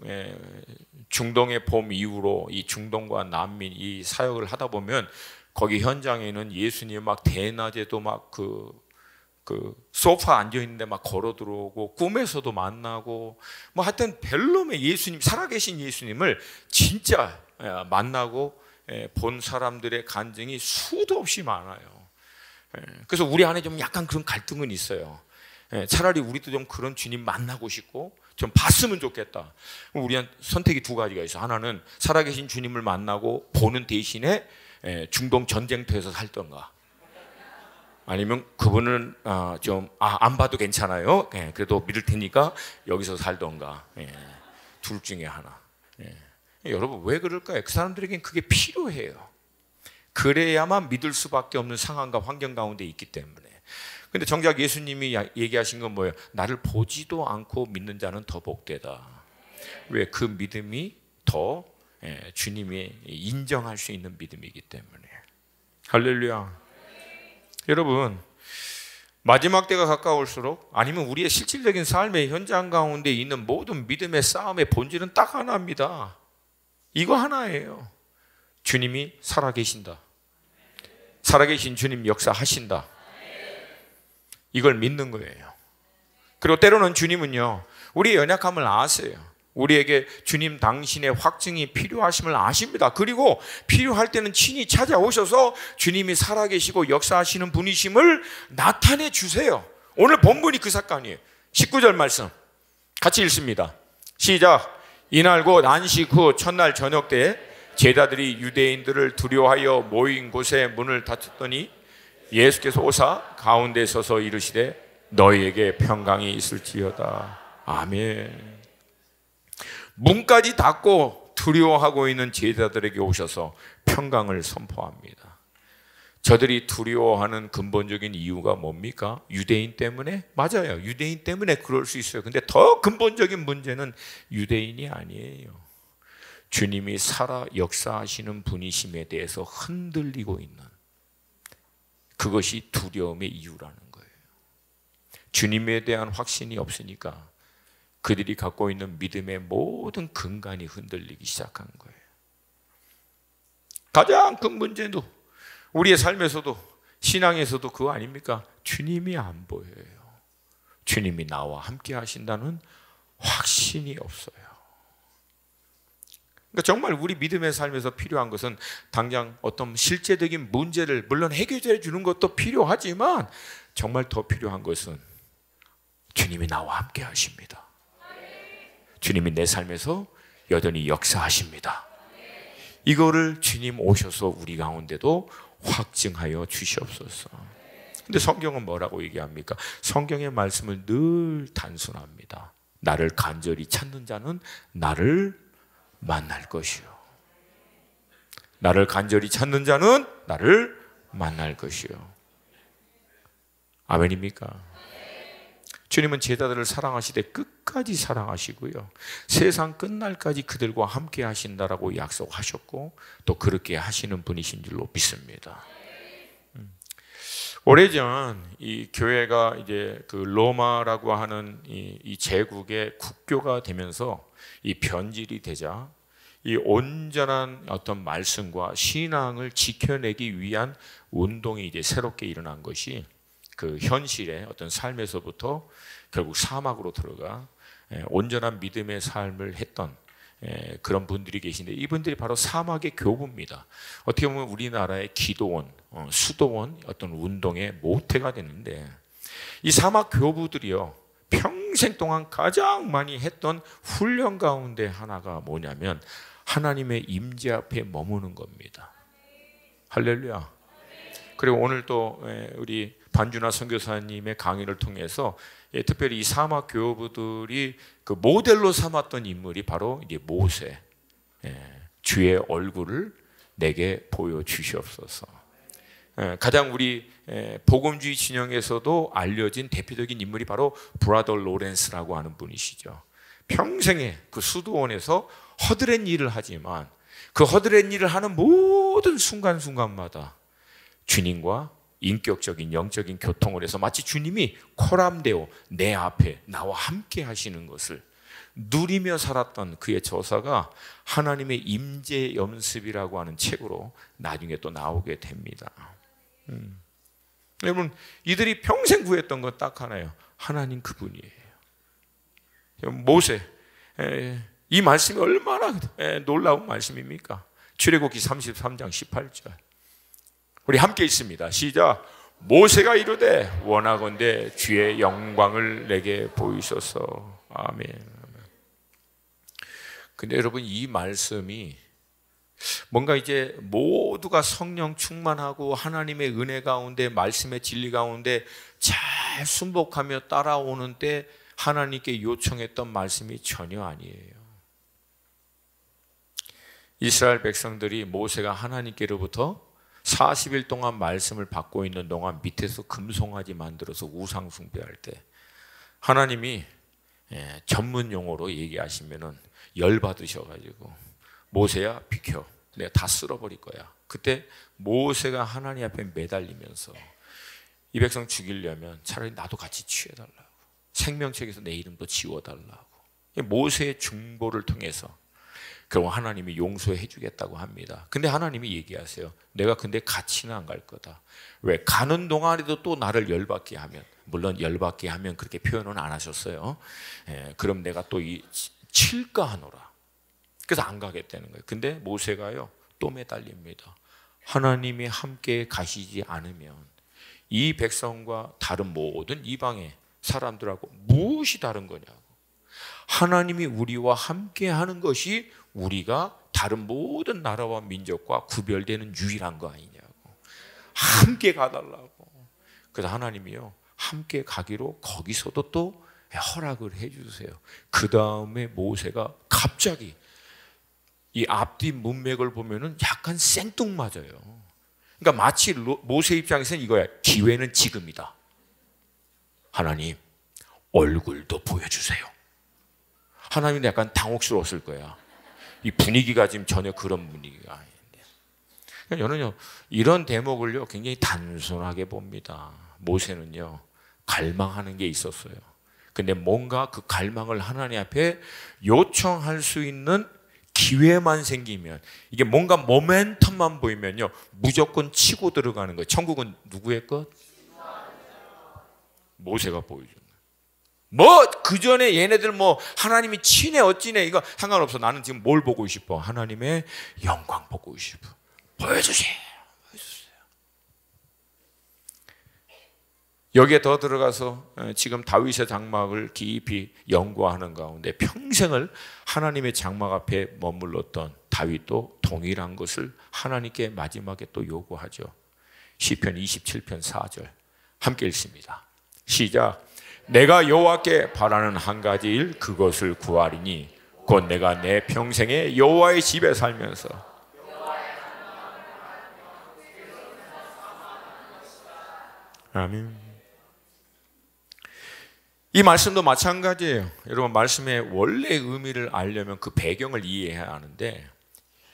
중동의 봄 이후로 이 중동과 난민 이 사역을 하다 보면 거기 현장에는 예수님 막 대낮에도 막 그 소파 앉아 있는데 막 걸어 들어오고 꿈에서도 만나고 뭐 하여튼 벨롬의 예수님, 살아계신 예수님을 진짜 만나고 본 사람들의 간증이 수도 없이 많아요. 그래서 우리 안에 좀 약간 그런 갈등은 있어요. 차라리 우리도 좀 그런 주님 만나고 싶고 좀 봤으면 좋겠다. 우리한 선택이 두 가지가 있어. 하나는 살아계신 주님을 만나고 보는 대신에 중동 전쟁터에서 살던가, 아니면 그분은 좀 안 봐도 괜찮아요. 그래도 믿을 테니까 여기서 살던가. 둘 중에 하나. 여러분, 왜 그럴까요? 그 사람들에겐 그게 필요해요. 그래야만 믿을 수밖에 없는 상황과 환경 가운데 있기 때문에. 근데 정작 예수님이 얘기하신 건 뭐예요? 나를 보지도 않고 믿는 자는 더 복되다. 왜? 그 믿음이 더 주님이 인정할 수 있는 믿음이기 때문에. 할렐루야. 여러분, 마지막 때가 가까울수록, 아니면 우리의 실질적인 삶의 현장 가운데 있는 모든 믿음의 싸움의 본질은 딱 하나입니다. 이거 하나예요. 주님이 살아계신다. 살아계신 주님 역사하신다. 이걸 믿는 거예요. 그리고 때로는 주님은요, 우리의 연약함을 아세요. 우리에게 주님 당신의 확증이 필요하심을 아십니다. 그리고 필요할 때는 친히 찾아오셔서 주님이 살아계시고 역사하시는 분이심을 나타내 주세요. 오늘 본문이 그 사건이에요. 19절 말씀 같이 읽습니다. 시작. 이날 곧 안식 후 첫날 저녁 때 제자들이 유대인들을 두려워하여 모인 곳에 문을 닫혔더니 예수께서 오사 가운데 서서 이르시되 너희에게 평강이 있을지어다. 아멘. 문까지 닫고 두려워하고 있는 제자들에게 오셔서 평강을 선포합니다. 저들이 두려워하는 근본적인 이유가 뭡니까? 유대인 때문에? 맞아요. 유대인 때문에 그럴 수 있어요. 근데 더 근본적인 문제는 유대인이 아니에요. 주님이 살아 역사하시는 분이심에 대해서 흔들리고 있는, 그것이 두려움의 이유라는 거예요. 주님에 대한 확신이 없으니까 그들이 갖고 있는 믿음의 모든 근간이 흔들리기 시작한 거예요. 가장 큰 문제도 우리의 삶에서도 신앙에서도 그거 아닙니까? 주님이 안 보여요. 주님이 나와 함께 하신다는 확신이 없어요. 그러니까 정말 우리 믿음의 삶에서 필요한 것은 당장 어떤 실제적인 문제를 물론 해결해 주는 것도 필요하지만 정말 더 필요한 것은 주님이 나와 함께 하십니다. 주님이 내 삶에서 여전히 역사하십니다. 이거를 주님 오셔서 우리 가운데도 확증하여 주시옵소서. 근데 성경은 뭐라고 얘기합니까? 성경의 말씀은 늘 단순합니다. 나를 간절히 찾는 자는 나를 만날 것이요. 나를 간절히 찾는 자는 나를 만날 것이요. 아멘입니까? 주님은 제자들을 사랑하시되 끝까지 사랑하시고요. 세상 끝날까지 그들과 함께 하신다라고 약속하셨고 또 그렇게 하시는 분이신 줄로 믿습니다. 오래전 이 교회가 이제 그 로마라고 하는 이 제국의 국교가 되면서 이 변질이 되자 이 온전한 어떤 말씀과 신앙을 지켜내기 위한 운동이 이제 새롭게 일어난 것이 그 현실의 어떤 삶에서부터 결국 사막으로 들어가 온전한 믿음의 삶을 했던 그런 분들이 계신데 이분들이 바로 사막의 교부입니다. 어떻게 보면 우리나라의 기도원, 수도원 어떤 운동의 모태가 되는데 이 사막 교부들이요 평생 동안 가장 많이 했던 훈련 가운데 하나가 뭐냐면 하나님의 임재 앞에 머무는 겁니다. 할렐루야. 그리고 오늘 또 우리 반준하 선교사님의 강의를 통해서 특별히 이 사막 교부들이 그 모델로 삼았던 인물이 바로 이제 모세. 주의 얼굴을 내게 보여주시옵소서. 가장 우리 복음주의 진영에서도 알려진 대표적인 인물이 바로 브라더 로렌스라고 하는 분이시죠. 평생에 그 수도원에서 허드렛 일을 하지만 그 허드렛 일을 하는 모든 순간순간마다 주님과 인격적인 영적인 교통을 해서 마치 주님이 코람데오 내 앞에 나와 함께 하시는 것을 누리며 살았던 그의 저서가 하나님의 임재 연습이라고 하는 책으로 나중에 또 나오게 됩니다. 여러분 이들이 평생 구했던 건 딱 하나예요. 하나님 그분이에요. 모세 이 말씀이 얼마나 놀라운 말씀입니까? 출애굽기 33장 18절 우리 함께 있습니다. 시작. 모세가 이르되 원하건대 주의 영광을 내게 보이소서. 아멘. 근데 여러분 이 말씀이 뭔가 이제 모두가 성령 충만하고 하나님의 은혜 가운데 말씀의 진리 가운데 잘 순복하며 따라오는 때 하나님께 요청했던 말씀이 전혀 아니에요. 이스라엘 백성들이 모세가 하나님께로부터 40일 동안 말씀을 받고 있는 동안 밑에서 금송아지 만들어서 우상 숭배할 때 하나님이 전문 용어로 얘기하시면은 열받으셔가지고 모세야 비켜 내가 다 쓸어버릴 거야. 그때 모세가 하나님 앞에 매달리면서 이 백성 죽이려면 차라리 나도 같이 취해달라고 생명책에서 내 이름도 지워달라고 모세의 중보를 통해서 그럼 하나님이 용서해 주겠다고 합니다. 근데 하나님이 얘기하세요. 내가 근데 같이는 안 갈 거다. 왜? 가는 동안에도 또 나를 열받게 하면, 물론 열받게 하면 그렇게 표현은 안 하셨어요. 그럼 내가 또 칠까 하노라. 그래서 안 가겠다는 거예요. 근데 모세가요 또 매달립니다. 하나님이 함께 가시지 않으면 이 백성과 다른 모든 이방의 사람들하고 무엇이 다른 거냐고. 하나님이 우리와 함께 하는 것이 우리가 다른 모든 나라와 민족과 구별되는 유일한 거 아니냐고. 함께 가달라고. 그래서 하나님이요 함께 가기로 거기서도 또 허락을 해주세요. 그 다음에 모세가 갑자기 이 앞뒤 문맥을 보면은 약간 생뚱맞아요. 그러니까 마치 모세 입장에서는 이거야. 기회는 지금이다. 하나님 얼굴도 보여주세요. 하나님은 약간 당혹스러웠을 거야. 이 분위기가 지금 전혀 그런 분위기가 아닌데. 저는요 이런 대목을요 굉장히 단순하게 봅니다. 모세는요 갈망하는 게 있었어요. 근데 뭔가 그 갈망을 하나님 앞에 요청할 수 있는 기회만 생기면, 이게 뭔가 모멘텀만 보이면요 무조건 치고 들어가는 거예요. 천국은 누구의 것? 모세가 보여주는 거예요. 뭐 그 전에 얘네들 뭐 하나님이 치네 어찌네 이거 상관없어. 나는 지금 뭘 보고 싶어? 하나님의 영광 보고 싶어. 보여주세요. 여기에 더 들어가서 지금 다윗의 장막을 깊이 연구하는 가운데 평생을 하나님의 장막 앞에 머물렀던 다윗도 동일한 것을 하나님께 마지막에 또 요구하죠. 시편 27편 4절 함께 읽습니다. 시작. 내가 여호와께 바라는 한 가지 일 그것을 구하리니 곧 내가 내 평생에 여호와의 집에 살면서 아멘. 이 말씀도 마찬가지예요. 여러분, 말씀의 원래 의미를 알려면 그 배경을 이해해야 하는데,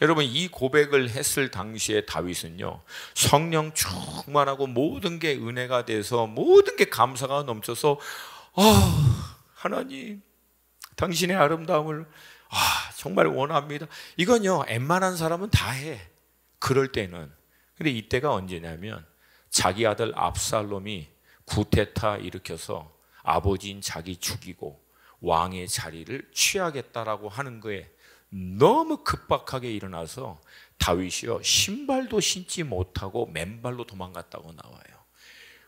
여러분, 이 고백을 했을 당시에 다윗은요, 성령 충만하고 모든 게 은혜가 돼서 모든 게 감사가 넘쳐서 하나님 당신의 아름다움을 정말 원합니다. 이건요, 웬만한 사람은 다 해. 그럴 때는. 근데 이때가 언제냐면 자기 아들 압살롬이 구테타 일으켜서 아버지인 자기 죽이고 왕의 자리를 취하겠다라고 하는 거에 너무 급박하게 일어나서 다윗이요, 신발도 신지 못하고 맨발로 도망갔다고 나와요.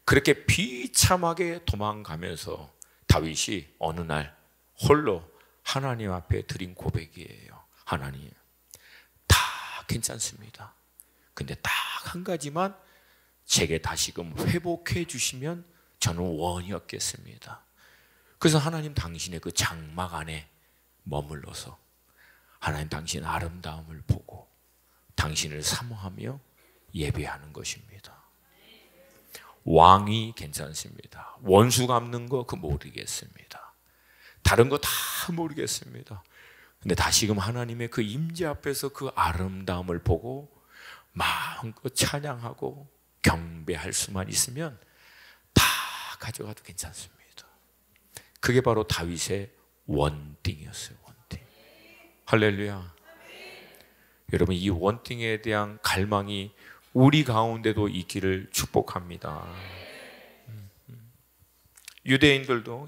그렇게 비참하게 도망가면서 다윗이 어느 날 홀로 하나님 앞에 드린 고백이에요. 하나님, 다 괜찮습니다. 근데 딱 한 가지만 제게 다시금 회복해 주시면 저는 원이 없겠습니다. 그래서 하나님 당신의 그 장막 안에 머물러서 하나님 당신의 아름다움을 보고 당신을 사모하며 예배하는 것입니다. 왕이 괜찮습니다. 원수 갚는 거 그 모르겠습니다. 다른 거 다 모르겠습니다. 근데 다시금 하나님의 그 임재 앞에서 그 아름다움을 보고 마음껏 찬양하고 경배할 수만 있으면 다 가져가도 괜찮습니다. 그게 바로 다윗의 원띵이었어요. 원띵. 할렐루야. 여러분, 이 원띵에 대한 갈망이 우리 가운데도 있기를 축복합니다. 유대인들로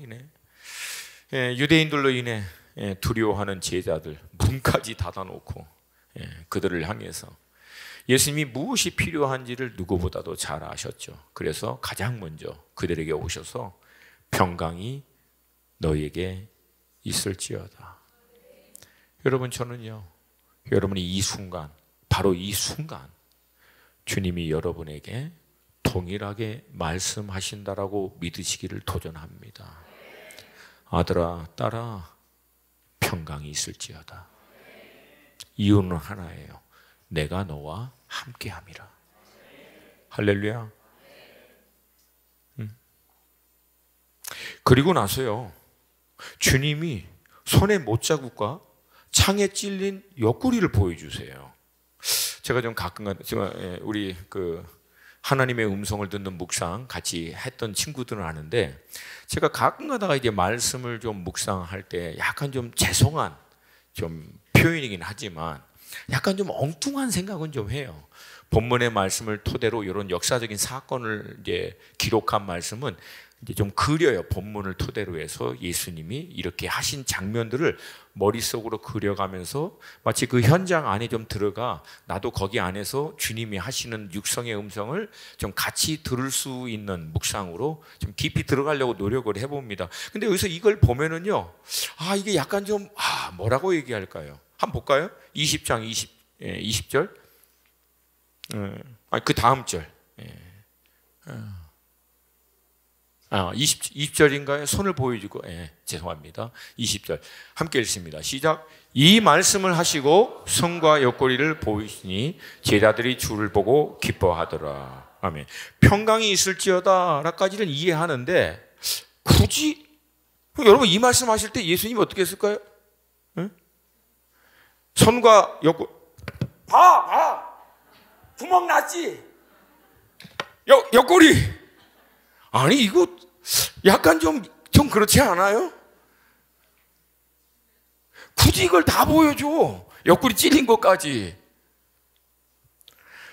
인해 두려워하는 제자들 문까지 닫아놓고 그들을 향해서 예수님이 무엇이 필요한지를 누구보다도 잘 아셨죠. 그래서 가장 먼저 그들에게 오셔서 평강이 너희에게 있을지어다. 여러분, 저는요, 여러분이 이 순간, 바로 이 순간 주님이 여러분에게 동일하게 말씀하신다라고 믿으시기를 도전합니다. 아들아, 딸아, 평강이 있을지어다. 이유는 하나예요. 내가 너와 함께함이라. 할렐루야. 그리고 나서요, 주님이 손에 못자국과 창에 찔린 옆구리를 보여주세요. 제가 좀 가끔가다 우리 그 하나님의 음성을 듣는 묵상 같이 했던 친구들은 아는데, 제가 가끔가다가 이제 말씀을 좀 묵상할 때 약간 좀 죄송한 좀 표현이긴 하지만 약간 좀 엉뚱한 생각은 좀 해요. 본문의 말씀을 토대로 이런 역사적인 사건을 이제 기록한 말씀은 이제 좀 그려요. 본문을 토대로 해서 예수님이 이렇게 하신 장면들을 머릿속으로 그려가면서 마치 그 현장 안에 좀 들어가 나도 거기 안에서 주님이 하시는 육성의 음성을 좀 같이 들을 수 있는 묵상으로 좀 깊이 들어가려고 노력을 해봅니다. 근데 여기서 이걸 보면은요, 이게 약간 좀 뭐라고 얘기할까요? 한번 볼까요? 20장 20절. 그 다음 절. 20절인가요? 손을 보여주고, 죄송합니다. 20절. 함께 읽습니다. 시작. 이 말씀을 하시고 손과 옆구리를 보이시니 제자들이 주를 보고 기뻐하더라. 아멘. 평강이 있을지어다 라까지는 이해하는데, 굳이, 여러분 이 말씀 하실 때 예수님이 어떻게 했을까요? 손과 옆구리, 봐! 구멍 났지? 옆구리! 아니, 이거 약간 좀 그렇지 않아요? 굳이 이걸 다 보여줘. 옆구리 찔린 것까지.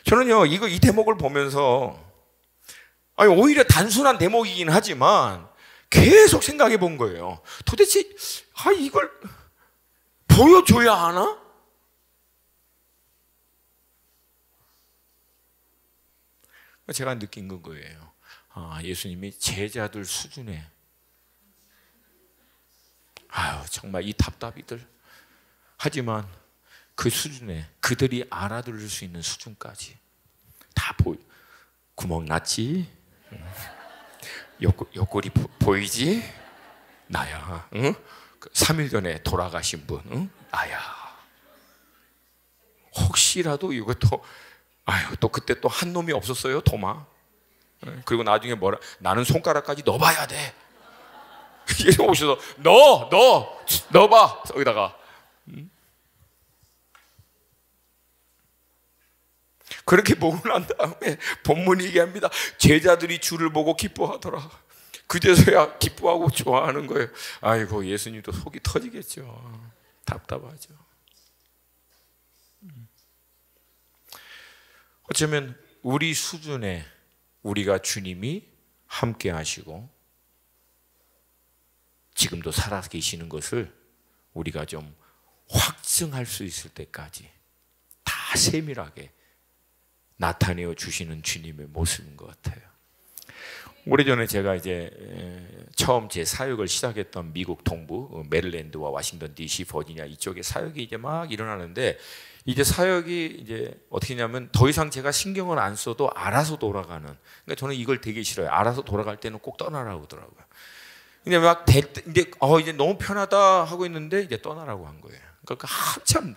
저는요, 이 대목을 보면서, 오히려 단순한 대목이긴 하지만 계속 생각해 본 거예요. 도대체, 이걸 보여줘야 하나? 제가 느낀 건 거예요. 예수님이 제자들 수준에, 정말 이 답답이들, 하지만 그 수준에 그들이 알아들을 수 있는 수준까지 다 구멍 났지? 옆구리 보이지? 나야. 응? 3일 전에 돌아가신 분, 응? 나야. 혹시라도 이것도 또 그때 또 한 놈이 없었어요, 도마. 그리고 나중에 나는 손가락까지 넣어봐야 돼. 예수 오셔서 넣어봐 여기다가. 그렇게 보고 난 다음에 본문이 얘기합니다. 제자들이 주를 보고 기뻐하더라. 그제서야 기뻐하고 좋아하는 거예요. 아이고, 예수님도 속이 터지겠죠. 답답하죠. 어쩌면 우리 수준에 우리가 주님이 함께 하시고 지금도 살아 계시는 것을 우리가 좀 확증할 수 있을 때까지 다 세밀하게 나타내어 주시는 주님의 모습인 것 같아요. 오래전에 제가 이제 처음 제 사역을 시작했던 미국 동부 메릴랜드와 워싱턴 DC, 버지니아 이쪽에 사역이 이제 막 일어나는데, 이제 사역이 이제 어떻게 냐면 더 이상 제가 신경을 안 써도 알아서 돌아가는. 그러니까 저는 이걸 되게 싫어요. 알아서 돌아갈 때는 꼭 떠나라고 하더라고요. 근데 막 이제 너무 편하다 하고 있는데 이제 떠나라고 한 거예요. 그러니까 한참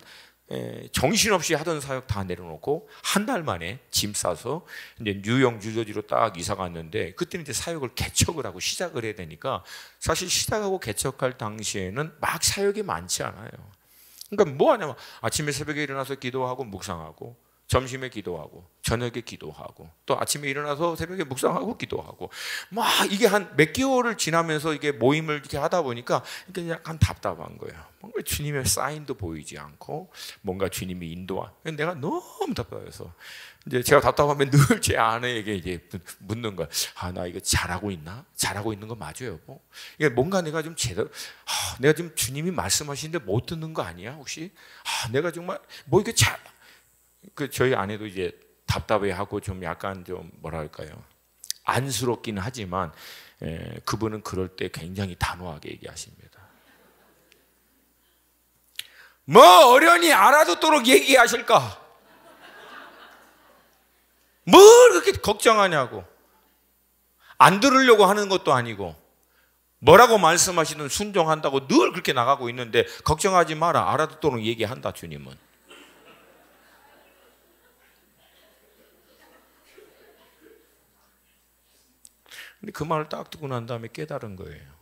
정신없이 하던 사역 다 내려놓고 한 달 만에 짐 싸서 이제 뉴욕, 뉴저지로 딱 이사 갔는데, 그때는 이제 사역을 개척을 하고 시작을 해야 되니까 사실 시작하고 개척할 당시에는 막 사역이 많지 않아요. 그러니까 뭐 하냐면 아침에 새벽에 일어나서 기도하고 묵상하고, 점심에 기도하고, 저녁에 기도하고, 또 아침에 일어나서 새벽에 묵상하고 기도하고, 막 이게 한 몇 개월을 지나면서 이게 모임을 이렇게 하다 보니까 이게 약간 답답한 거예요. 뭔가 주님의 사인도 보이지 않고, 뭔가 주님이 내가 너무 답답해서 이제 제가 답답하면 늘 제 아내에게 이제 묻는 거야. 나 이거 잘하고 있나? 잘하고 있는 거 맞아요, 여보? 이게 뭔가 내가 좀 제대로, 내가 지금 주님이 말씀하시는데 못 듣는 거 아니야, 혹시? 내가 정말 뭐 이게 저희 아내도 이제 답답해하고 좀 약간 좀 뭐랄까요, 안쓰럽긴 하지만 그분은 그럴 때 굉장히 단호하게 얘기하십니다. 뭐 어련히 알아듣도록 얘기하실까? 뭘 그렇게 걱정하냐고. 안 들으려고 하는 것도 아니고 뭐라고 말씀하시든 순종한다고 늘 그렇게 나가고 있는데, 걱정하지 마라, 알아듣도록 얘기한다 주님은. 근데 그 말을 딱 듣고 난 다음에 깨달은 거예요.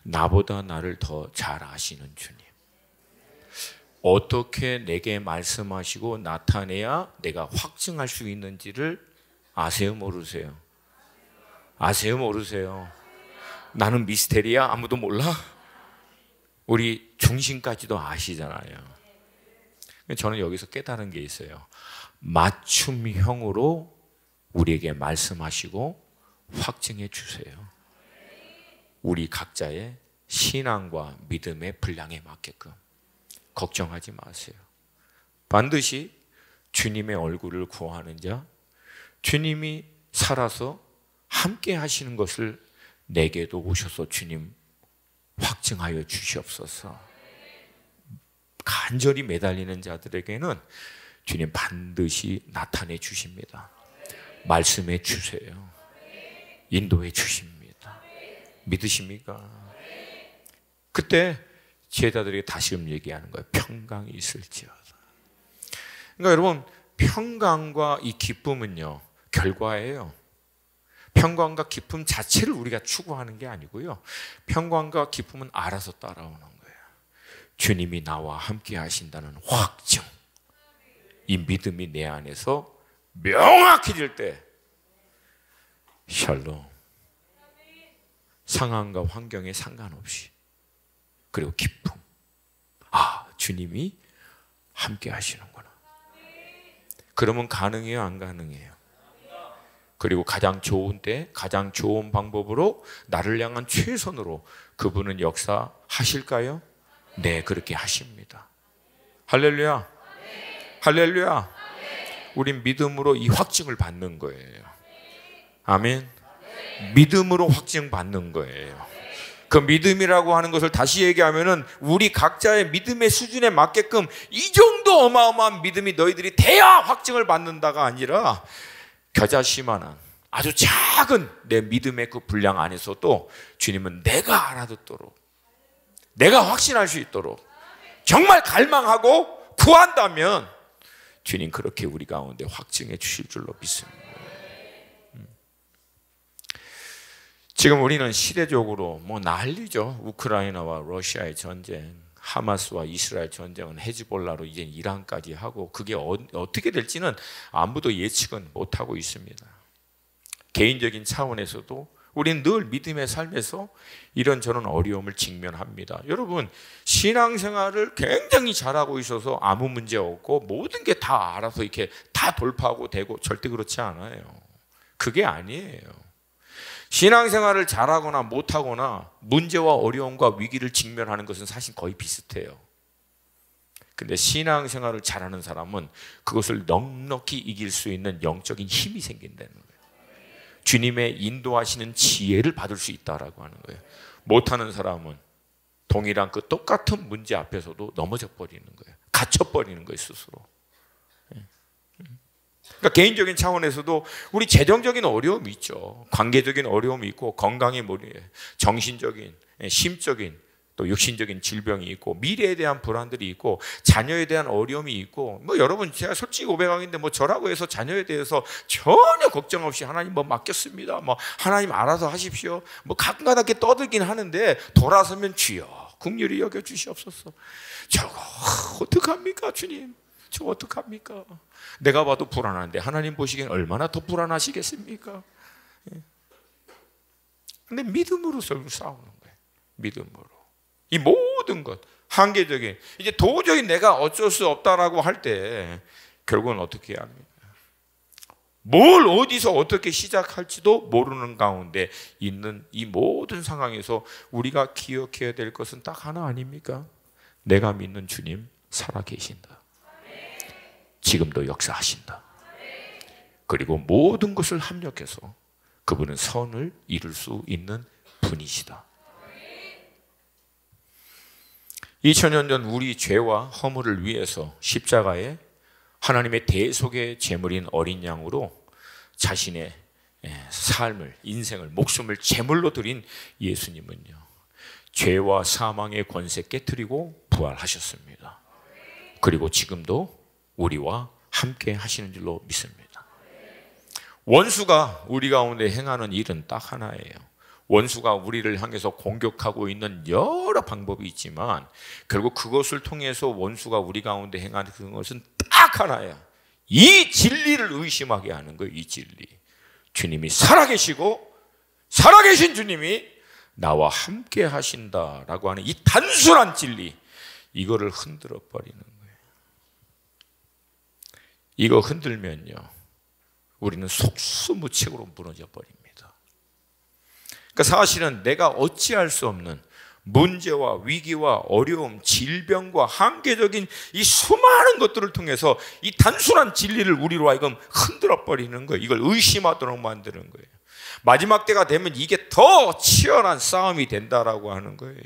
나보다 나를 더 잘 아시는 주님. 어떻게 내게 말씀하시고 나타내야 내가 확증할 수 있는지를 아세요, 모르세요? 아세요, 모르세요? 나는 미스테리야? 아무도 몰라? 우리 중심까지도 아시잖아요. 저는 여기서 깨달은 게 있어요. 맞춤형으로 우리에게 말씀하시고 확증해 주세요. 우리 각자의 신앙과 믿음의 분량에 맞게끔. 걱정하지 마세요. 반드시 주님의 얼굴을 구하는 자, 주님이 살아서 함께 하시는 것을 내게도 오셔서 주님 확증하여 주시옵소서. 간절히 매달리는 자들에게는 주님 반드시 나타내 주십니다. 말씀해 주세요. 인도해 주십니다. 믿으십니까? 그때 제자들에게 다시금 얘기하는 거예요. 평강이 있을지어다. 그러니까 여러분, 평강과 이 기쁨은요, 결과예요. 평강과 기쁨 자체를 우리가 추구하는 게 아니고요, 평강과 기쁨은 알아서 따라오는 거예요. 주님이 나와 함께 하신다는 확증, 이 믿음이 내 안에서 명확해질 때 샬롬, 상황과 환경에 상관없이, 그리고 기쁨, 주님이 함께 하시는구나. 그러면 가능해요, 안 가능해요? 그리고 가장 좋은 때, 가장 좋은 방법으로 나를 향한 최선으로 그분은 역사하실까요? 네, 그렇게 하십니다. 할렐루야. 할렐루야. 우린 믿음으로 이 확증을 받는 거예요. 아멘. 믿음으로 확증받는 거예요. 그 믿음이라고 하는 것을 다시 얘기하면은 우리 각자의 믿음의 수준에 맞게끔 이 정도 어마어마한 믿음이 너희들이 돼야 확증을 받는다가 아니라 겨자씨만한 아주 작은 내 믿음의 그 분량 안에서도 주님은 내가 알아듣도록, 내가 확신할 수 있도록 정말 갈망하고 구한다면 주님 그렇게 우리 가운데 확증해 주실 줄로 믿습니다. 지금 우리는 시대적으로 뭐 난리죠. 우크라이나와 러시아의 전쟁, 하마스와 이스라엘 전쟁은 헤즈볼라로 이제 이란까지 하고 그게 어떻게 될지는 아무도 예측은 못하고 있습니다. 개인적인 차원에서도 우리는 늘 믿음의 삶에서 이런저런 어려움을 직면합니다. 여러분, 신앙생활을 굉장히 잘하고 있어서 아무 문제 없고 모든 게 다 알아서 이렇게 다 돌파하고 되고 절대 그렇지 않아요. 그게 아니에요. 신앙생활을 잘하거나 못하거나 문제와 어려움과 위기를 직면하는 것은 사실 거의 비슷해요. 근데 신앙생활을 잘하는 사람은 그것을 넉넉히 이길 수 있는 영적인 힘이 생긴다는 거예요. 주님의 인도하시는 지혜를 받을 수 있다라고 하는 거예요. 못하는 사람은 동일한 그 똑같은 문제 앞에서도 넘어져 버리는 거예요. 갇혀버리는 거예요, 스스로. 그러니까 개인적인 차원에서도 우리 재정적인 어려움이 있죠. 관계적인 어려움이 있고 건강의 정신적인, 심적인, 또 육신적인 질병이 있고 미래에 대한 불안들이 있고 자녀에 대한 어려움이 있고 뭐 여러분 제가 솔직히 고백하는데 뭐 저라고 해서 자녀에 대해서 전혀 걱정 없이 하나님 뭐 맡겼습니다. 뭐 하나님 알아서 하십시오. 뭐 가끔가다 이렇게 떠들긴 하는데 돌아서면 주여 긍휼히 여겨 주시옵소서. 저거 어떡합니까 주님? 저 어떡합니까? 내가 봐도 불안한데 하나님 보시기엔 얼마나 더 불안하시겠습니까? 근데 믿음으로 싸우는 거예요. 믿음으로. 이 모든 것, 한계적인, 이제 도저히 내가 어쩔 수 없다라고 할 때 결국은 어떻게 해야 합니까? 뭘 어디서 어떻게 시작할지도 모르는 가운데 있는 이 모든 상황에서 우리가 기억해야 될 것은 딱 하나 아닙니까? 내가 믿는 주님 살아계신다. 지금도 역사하신다. 그리고 모든 것을 합력해서 그분은 선을 이룰 수 있는 분이시다. 2000년 전 우리 죄와 허물을 위해서 십자가에 하나님의 대속의 제물인 어린 양으로 자신의 삶을, 인생을, 목숨을 제물로 드린 예수님은요, 죄와 사망의 권세 깨트리고 부활하셨습니다. 그리고 지금도 우리와 함께 하시는 줄로 믿습니다. 원수가 우리 가운데 행하는 일은 딱 하나예요. 원수가 우리를 향해서 공격하고 있는 여러 방법이 있지만 결국 그것을 통해서 원수가 우리 가운데 행하는 것은 딱 하나예요. 이 진리를 의심하게 하는 거예요. 이 진리. 주님이 살아계시고 살아계신 주님이 나와 함께 하신다라고 하는 이 단순한 진리, 이거를 흔들어 버리는 거예요. 이거 흔들면요, 우리는 속수무책으로 무너져 버립니다. 그러니까 사실은 내가 어찌할 수 없는 문제와 위기와 어려움, 질병과 한계적인 이 수많은 것들을 통해서 이 단순한 진리를 우리로 하여금 흔들어 버리는 거예요. 이걸 의심하도록 만드는 거예요. 마지막 때가 되면 이게 더 치열한 싸움이 된다라고 하는 거예요.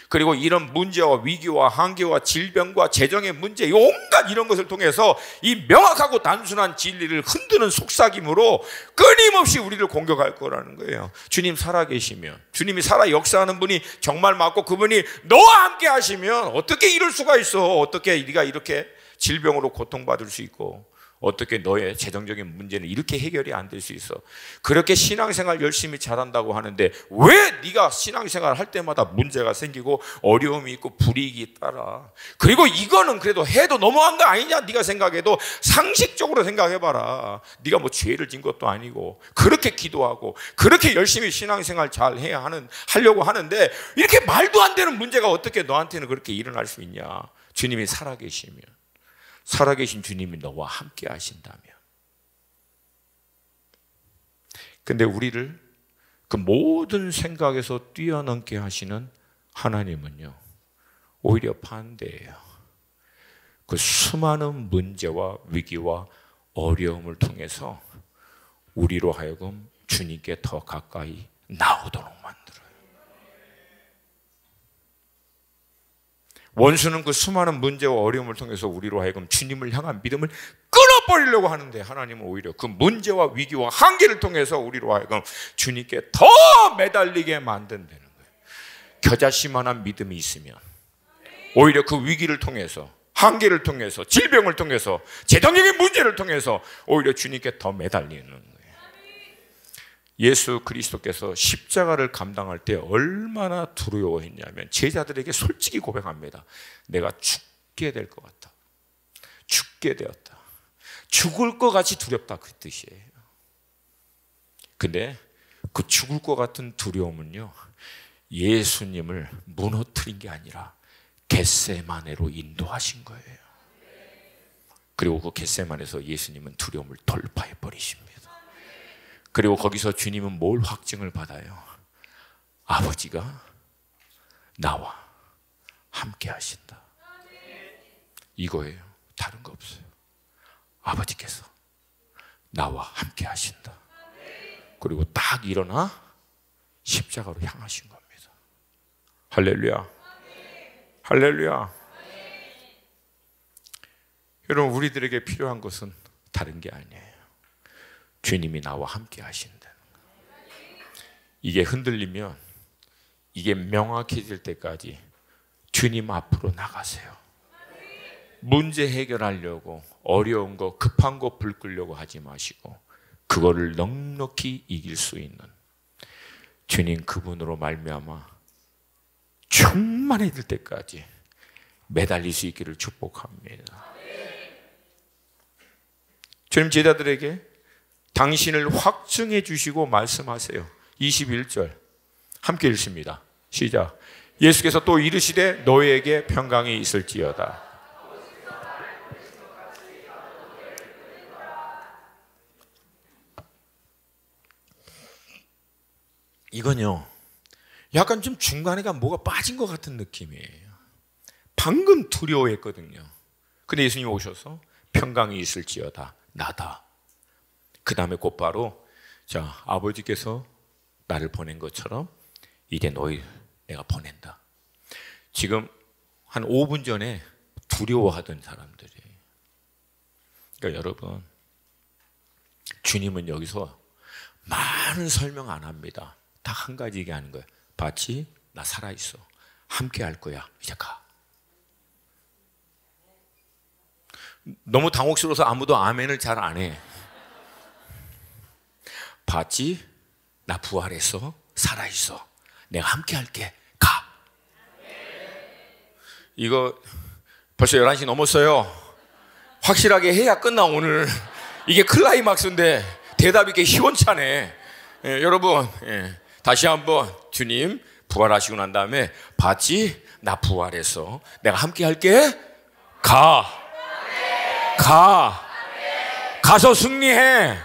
그리고 이런 문제와 위기와 한계와 질병과 재정의 문제, 온갖 이런 것을 통해서 이 명확하고 단순한 진리를 흔드는 속삭임으로 끊임없이 우리를 공격할 거라는 거예요. 주님 살아계시면, 주님이 살아 역사하는 분이 정말 맞고 그분이 너와 함께 하시면 어떻게 이럴 수가 있어? 어떻게 네가 이렇게 질병으로 고통받을 수 있고, 어떻게 너의 재정적인 문제는 이렇게 해결이 안 될 수 있어? 그렇게 신앙생활 열심히 잘한다고 하는데 왜 네가 신앙생활 할 때마다 문제가 생기고 어려움이 있고 불이익이 따라? 그리고 이거는 그래도 해도 너무한 거 아니냐? 네가 생각해도 상식적으로 생각해봐라. 네가 뭐 죄를 진 것도 아니고 그렇게 기도하고 그렇게 열심히 신앙생활 잘 하려고 하는데 이렇게 말도 안 되는 문제가 어떻게 너한테는 그렇게 일어날 수 있냐? 주님이 살아계시면, 살아계신 주님이 너와 함께 하신다면. 근데 우리를 그 모든 생각에서 뛰어넘게 하시는 하나님은요, 오히려 반대예요. 그 수많은 문제와 위기와 어려움을 통해서 우리로 하여금 주님께 더 가까이 나오도록 만들어요. 원수는 그 수많은 문제와 어려움을 통해서 우리로 하여금 주님을 향한 믿음을 끊어버리려고 하는데, 하나님은 오히려 그 문제와 위기와 한계를 통해서 우리로 하여금 주님께 더 매달리게 만든다는 거예요. 겨자씨만한 믿음이 있으면 오히려 그 위기를 통해서, 한계를 통해서, 질병을 통해서, 재정적인 문제를 통해서 오히려 주님께 더 매달리는 거예요. 예수 그리스도께서 십자가를 감당할 때 얼마나 두려워했냐면, 제자들에게 솔직히 고백합니다. 내가 죽게 될 것 같다. 죽게 되었다. 죽을 것 같이 두렵다, 그 뜻이에요. 근데 그 죽을 것 같은 두려움은요, 예수님을 무너뜨린 게 아니라 겟세마네로 인도하신 거예요. 그리고 그 겟세마네에서 예수님은 두려움을 돌파해 버리십니다. 그리고 거기서 주님은 뭘 확증을 받아요? 아버지가 나와 함께 하신다. 이거예요. 다른 거 없어요. 아버지께서 나와 함께 하신다. 그리고 딱 일어나 십자가로 향하신 겁니다. 할렐루야. 할렐루야. 여러분, 우리들에게 필요한 것은 다른 게 아니에요. 주님이 나와 함께 하신다는 거예요. 이게 흔들리면, 이게 명확해질 때까지 주님 앞으로 나가세요. 문제 해결하려고 어려운 거, 급한 거 불 끄려고 하지 마시고, 그거를 넉넉히 이길 수 있는 주님 그분으로 말미암아 충만해질 때까지 매달릴 수 있기를 축복합니다. 주님 제자들에게 당신을 확증해 주시고 말씀하세요. 21절 함께 읽습니다. 시작. 예수께서 또 이르시되 너희에게 평강이 있을지어다. 이건요, 약간 좀 중간에가 뭐가 빠진 것 같은 느낌이에요. 방금 두려워했거든요. 근데 예수님이 오셔서 평강이 있을지어다. 나다. 그 다음에 곧바로, 자, 아버지께서 나를 보낸 것처럼 이제 너희 내가 보낸다. 지금 한 5분 전에 두려워하던 사람들이. 그러니까 여러분, 주님은 여기서 많은 설명 안 합니다. 딱 한 가지 얘기하는 거예요. 봤지? 나 살아있어. 함께 할 거야. 이제 가. 너무 당혹스러워서 아무도 아멘을 잘 안 해. 봤지? 나 부활했어. 살아있어. 내가 함께 할게. 가. 이거 벌써 11시 넘었어요. 확실하게 해야 끝나 오늘. 이게 클라이막스인데 대답이 이렇게 시원찮네. 예, 여러분, 예, 다시 한번 주님 부활하시고 난 다음에 봤지? 나 부활했어. 내가 함께 할게. 가. 가. 가서 승리해.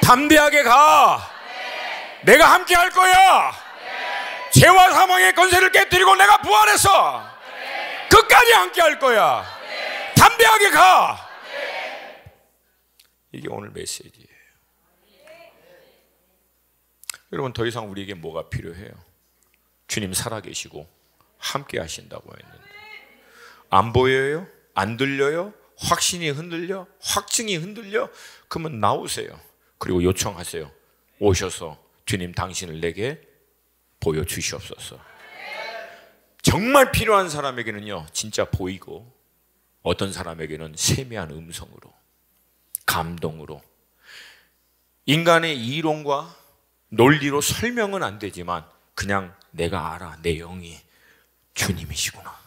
담대하게 가. 내가 함께 할 거야. 죄와 사망의 권세를 깨뜨리고 내가 부활했어. 끝까지 함께 할 거야. 담대하게 가. 이게 오늘 메시지예요. 여러분, 더 이상 우리에게 뭐가 필요해요? 주님 살아계시고 함께 하신다고 했는데 안 보여요? 안 들려요? 확신이 흔들려? 확증이 흔들려? 그러면 나오세요. 그리고 요청하세요. 오셔서 주님 당신을 내게 보여주시옵소서. 정말 필요한 사람에게는요, 진짜 보이고, 어떤 사람에게는 세미한 음성으로, 감동으로, 인간의 이론과 논리로 설명은 안 되지만 그냥 내가 알아. 내 영이 주님이시구나.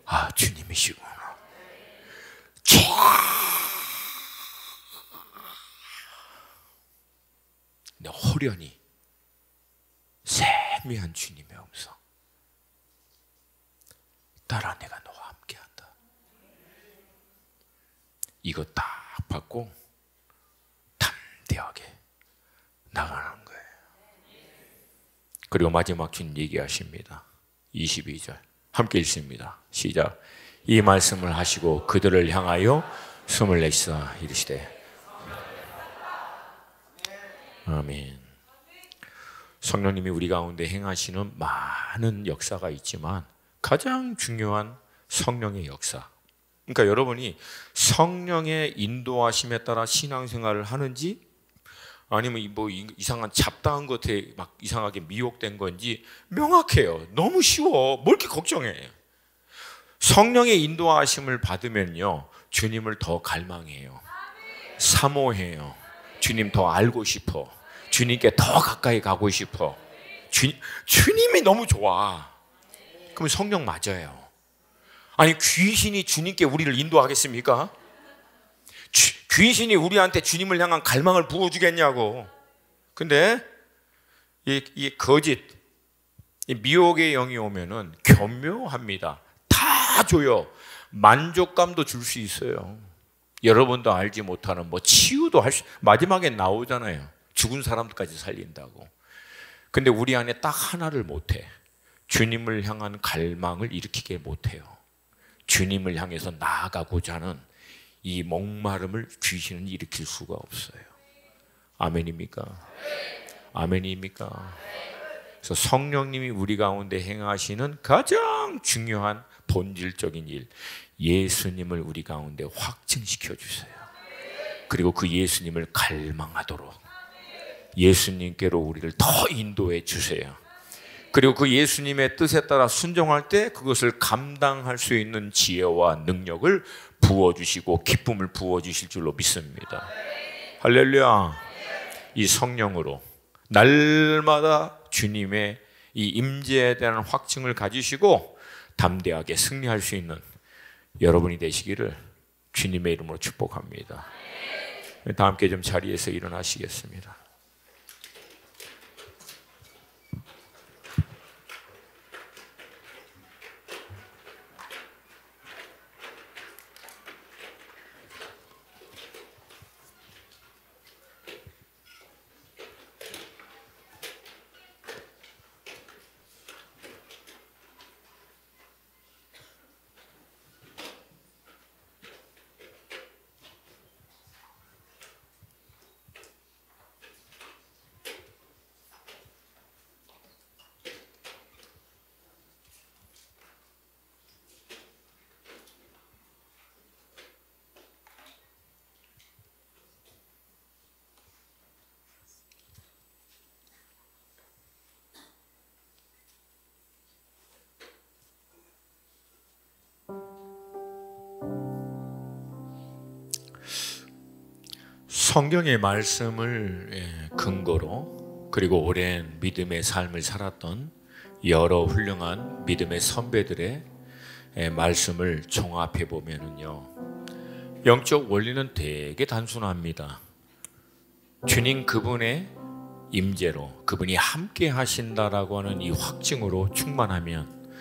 아, 주님이시구나. 내 호련히 세미한 주님의 음성. 따라 내가 너와 함께한다. 이거 딱 받고 담대하게 나가는 거예요. 그리고 마지막 주님 얘기하십니다. 22절 함께 읽습니다. 시작. 이 말씀을 하시고 그들을 향하여 숨을 내쉬사 이르시되 아멘. 성령님이 우리 가운데 행하시는 많은 역사가 있지만 가장 중요한 성령의 역사. 그러니까 여러분이 성령의 인도하심에 따라 신앙생활을 하는지 아니면 뭐 이상한 잡다한 것에 막 이상하게 미혹된 건지 명확해요. 너무 쉬워. 뭘 이렇게 걱정해. 성령의 인도하심을 받으면요, 주님을 더 갈망해요. 사모해요. 주님 더 알고 싶어. 주님께 더 가까이 가고 싶어. 주님이 너무 좋아. 그럼 성령 맞아요. 아니, 귀신이 주님께 우리를 인도하겠습니까? 귀신이 우리한테 주님을 향한 갈망을 부어주겠냐고. 근데 이 거짓, 이 미혹의 영이 오면은 교묘합니다. 다 줘요. 만족감도 줄 수 있어요. 여러분도 알지 못하는 뭐 치유도 마지막에 나오잖아요. 죽은 사람들까지 살린다고. 근데 우리 안에 딱 하나를 못해. 주님을 향한 갈망을 일으키게 못해요. 주님을 향해서 나아가고자 하는 이 목마름을 귀신은 일으킬 수가 없어요. 아멘입니까? 아멘입니까? 그래서 성령님이 우리 가운데 행하시는 가장 중요한 본질적인 일, 예수님을 우리 가운데 확증시켜 주세요. 그리고 그 예수님을 갈망하도록 예수님께로 우리를 더 인도해 주세요. 그리고 그 예수님의 뜻에 따라 순종할 때 그것을 감당할 수 있는 지혜와 능력을 부어주시고 기쁨을 부어주실 줄로 믿습니다. 할렐루야. 이 성령으로 날마다 주님의 이 임재에 대한 확증을 가지시고 담대하게 승리할 수 있는 여러분이 되시기를 주님의 이름으로 축복합니다. 다 함께 좀 자리에서 일어나시겠습니다. 성경의 말씀을 근거로 그리고 오랜 믿음의 삶을 살았던 여러 훌륭한 믿음의 선배들의 말씀을 종합해 보면은요, 영적 원리는 되게 단순합니다. 주님 그분의 임재로 그분이 함께 하신다라고 하는 이 확증으로 충만하면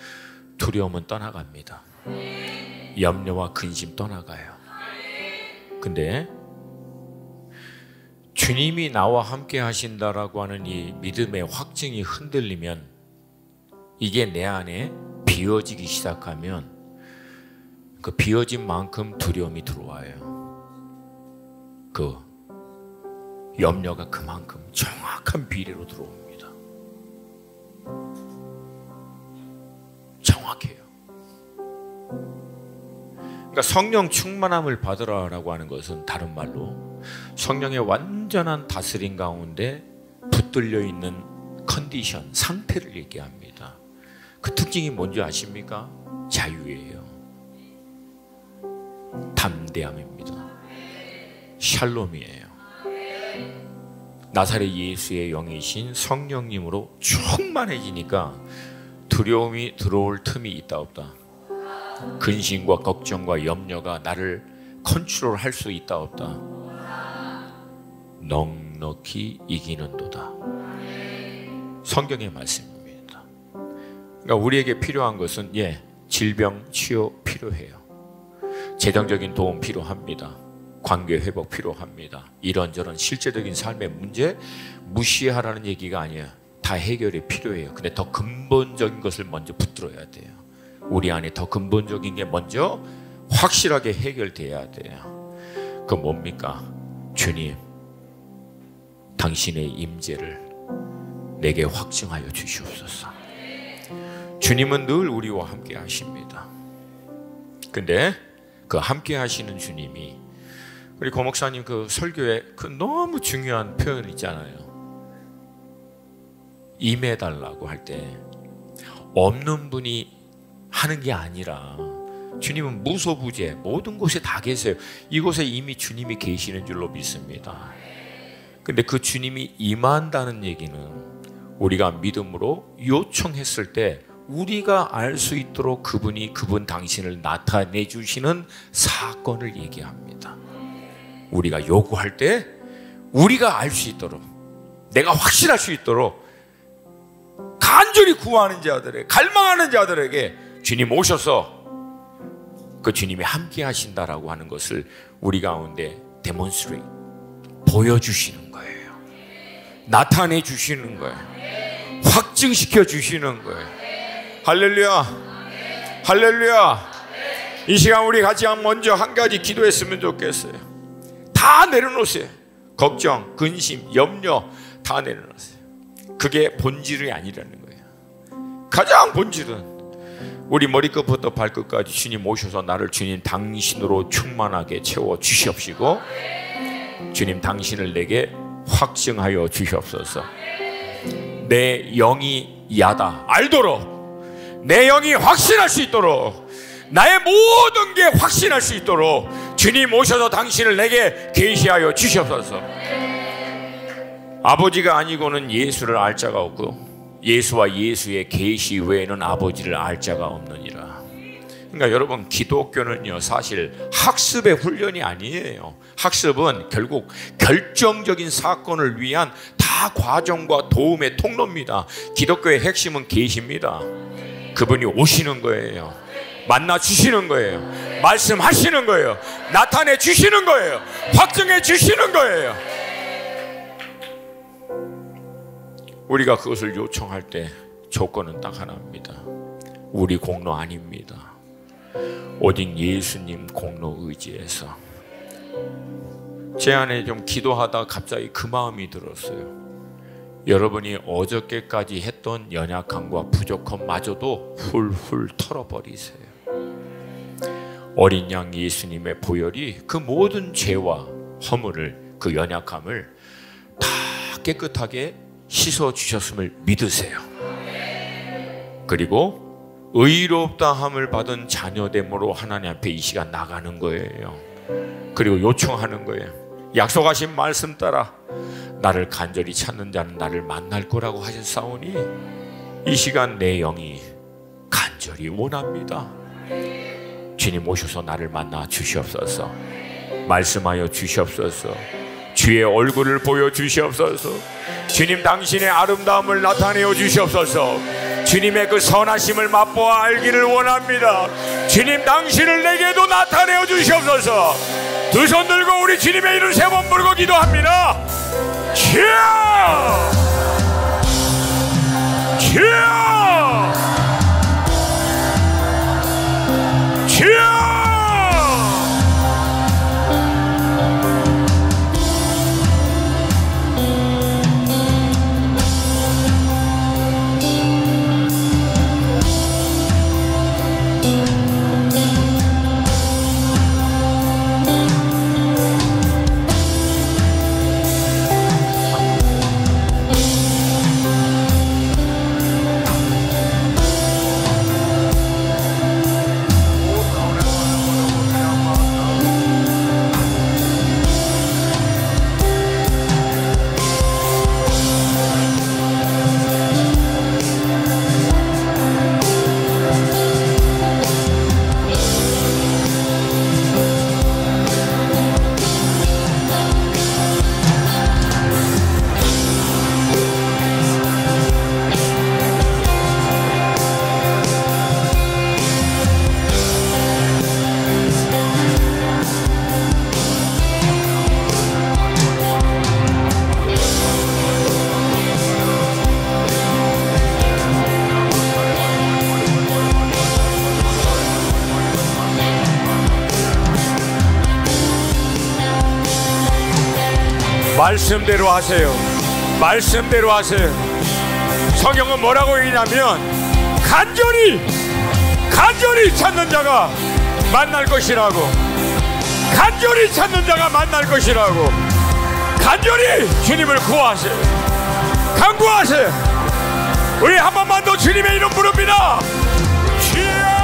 두려움은 떠나갑니다. 염려와 근심 떠나가요. 근데 주님이 나와 함께 하신다라고 하는 이 믿음의 확증이 흔들리면, 이게 내 안에 비어지기 시작하면 그 비어진 만큼 두려움이 들어와요. 그 염려가 그만큼 정확한 비례로 들어옵니다. 정확해요. 그러니까 성령 충만함을 받으라라고 하는 것은 다른 말로 성령의 완전한 다스림 가운데 붙들려 있는 컨디션, 상태를 얘기합니다. 그 특징이 뭔지 아십니까? 자유예요. 담대함입니다. 샬롬이에요. 나사렛 예수의 영이신 성령님으로 충만해지니까 두려움이 들어올 틈이 있다 없다. 근심과 걱정과 염려가 나를 컨트롤할 수 있다 없다. 넉넉히 이기는도다. 성경의 말씀입니다. 그러니까 우리에게 필요한 것은 질병 치유 필요해요. 재정적인 도움 필요합니다. 관계 회복 필요합니다. 이런저런 실제적인 삶의 문제 무시하라는 얘기가 아니에요. 다 해결이 필요해요. 근데 더 근본적인 것을 먼저 붙들어야 돼요. 우리 안에 더 근본적인 게 먼저 확실하게 해결돼야 돼요. 그 뭡니까? 주님 당신의 임재를 내게 확증하여 주시옵소서. 주님은 늘 우리와 함께 하십니다. 근데 그 함께 하시는 주님이, 우리 고 목사님 그 설교에 그 너무 중요한 표현 있잖아요. 임해달라고 할 때 없는 분이 하는 게 아니라 주님은 무소부재 모든 곳에 다 계세요. 이곳에 이미 주님이 계시는 줄로 믿습니다. 근데 그 주님이 임한다는 얘기는 우리가 믿음으로 요청했을 때 우리가 알 수 있도록 그분 당신을 나타내 주시는 사건을 얘기합니다. 우리가 요구할 때 우리가 알 수 있도록, 내가 확신할 수 있도록 간절히 구하는 자들에게, 갈망하는 자들에게 주님 오셔서 그 주님이 함께 하신다라고 하는 것을 우리 가운데 데몬스트레이트, 보여주시는 거예요. 나타내 주시는 거예요. 확증시켜 주시는 거예요. 할렐루야, 할렐루야. 이 시간 우리 같이 먼저 한 가지 기도했으면 좋겠어요. 다 내려놓으세요. 걱정, 근심, 염려 다 내려놓으세요. 그게 본질이 아니라는 거예요. 가장 본질은 우리 머리끝부터 발끝까지 주님 오셔서 나를 주님 당신으로 충만하게 채워 주시옵시고, 주님 당신을 내게 확증하여 주시옵소서. 내 영이 야다 알도록, 내 영이 확신할 수 있도록, 나의 모든 게 확신할 수 있도록 주님 오셔서 당신을 내게 계시하여 주시옵소서. 아버지가 아니고는 예수를 알 자가 없고 예수와 예수의 계시 외에는 아버지를 알 자가 없느니라. 그러니까 여러분, 기독교는요 사실 학습의 훈련이 아니에요. 학습은 결국 결정적인 사건을 위한 다 과정과 도움의 통로입니다. 기독교의 핵심은 계시입니다. 그분이 오시는 거예요. 만나 주시는 거예요. 말씀하시는 거예요. 나타내 주시는 거예요. 확증해 주시는 거예요. 우리가 그것을 요청할 때 조건은 딱 하나입니다. 우리 공로 아닙니다. 오직 예수님 공로 의지해서. 제 안에 좀 기도하다 갑자기 그 마음이 들었어요. 여러분이 어저께까지 했던 연약함과 부족함마저도 훌훌 털어버리세요. 어린 양 예수님의 보혈이 그 모든 죄와 허물을, 그 연약함을 다 깨끗하게 씻어주셨음을 믿으세요. 그리고 의롭다함을 받은 자녀됨으로 하나님 앞에 이 시간 나가는 거예요. 그리고 요청하는 거예요. 약속하신 말씀 따라 나를 간절히 찾는 자는 나를 만날 거라고 하셨사오니 이 시간 내 영이 간절히 원합니다. 주님 오셔서 나를 만나 주시옵소서. 말씀하여 주시옵소서. 주의 얼굴을 보여주시옵소서. 주님 당신의 아름다움을 나타내어 주시옵소서. 주님의 그 선하심을 맛보아 알기를 원합니다. 주님 당신을 내게도 나타내어 주시옵소서. 두 손 들고 우리 주님의 이름 세 번 부르고 기도합니다. 주여! 주여! 주여! 말씀대로 하세요. 말씀대로 하세요. 성경은 뭐라고 얘기냐면 간절히 찾는 자가 만날 것이라고. 간절히 찾는 자가 만날 것이라고. 간절히 주님을 구하세요. 간구하세요. 우리 한 번만 더 주님의 이름 부릅니다. 주여!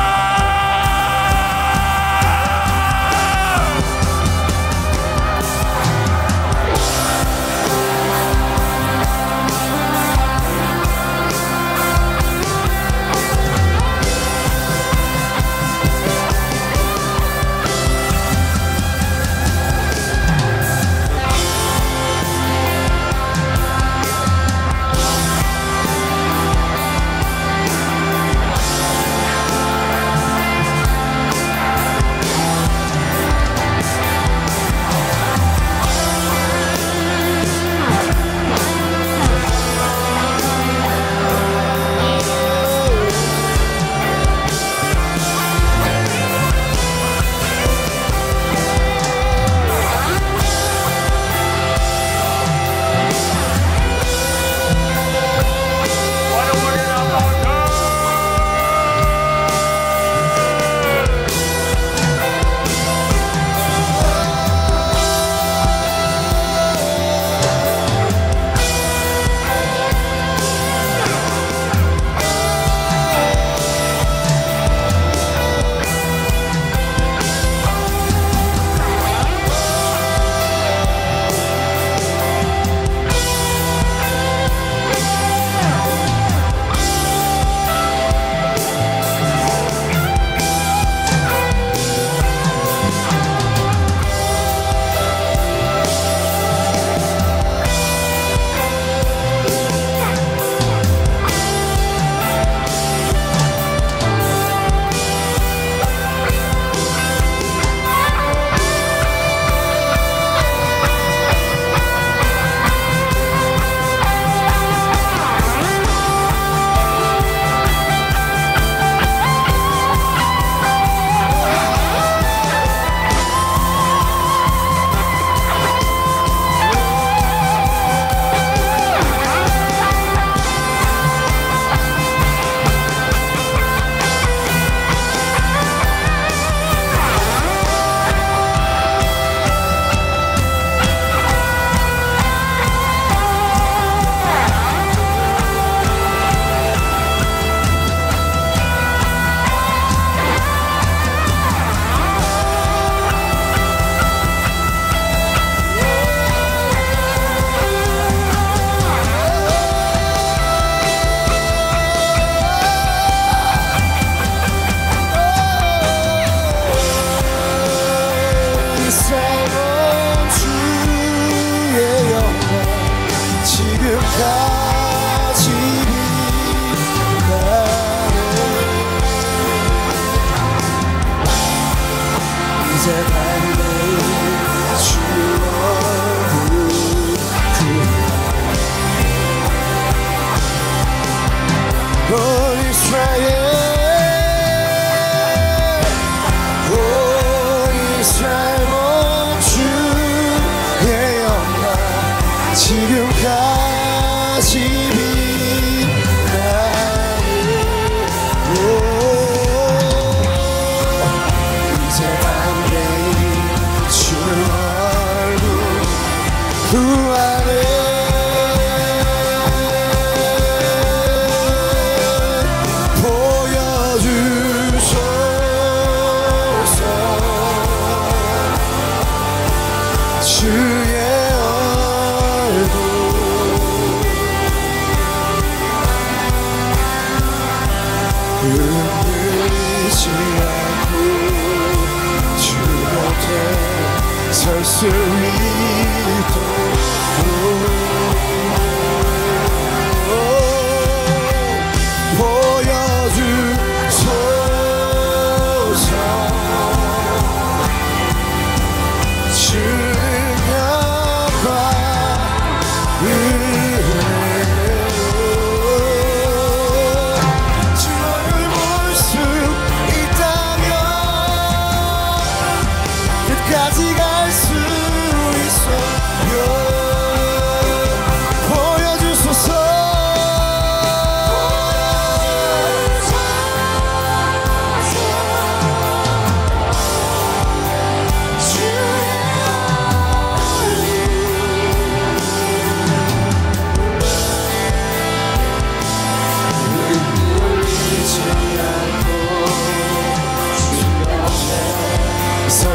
설수 끝까지 갈 수 있어요.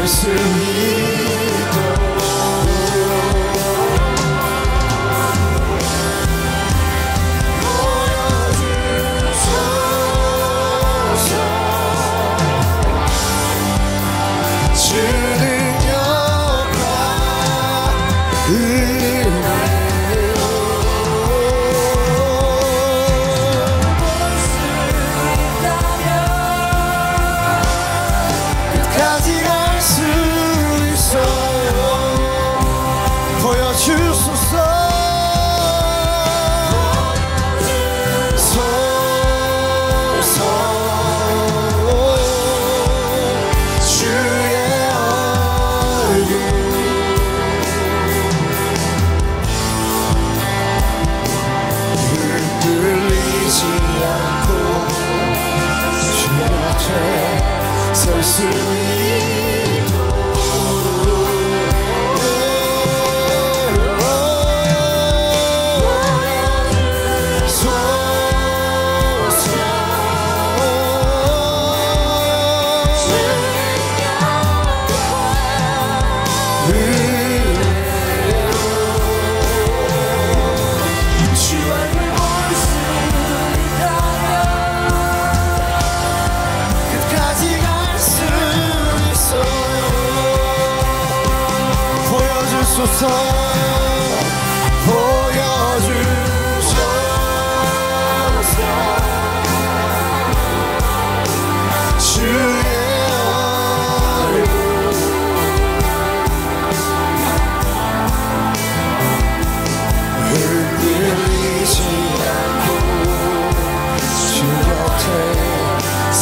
설 수 있도록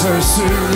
설 수 있도록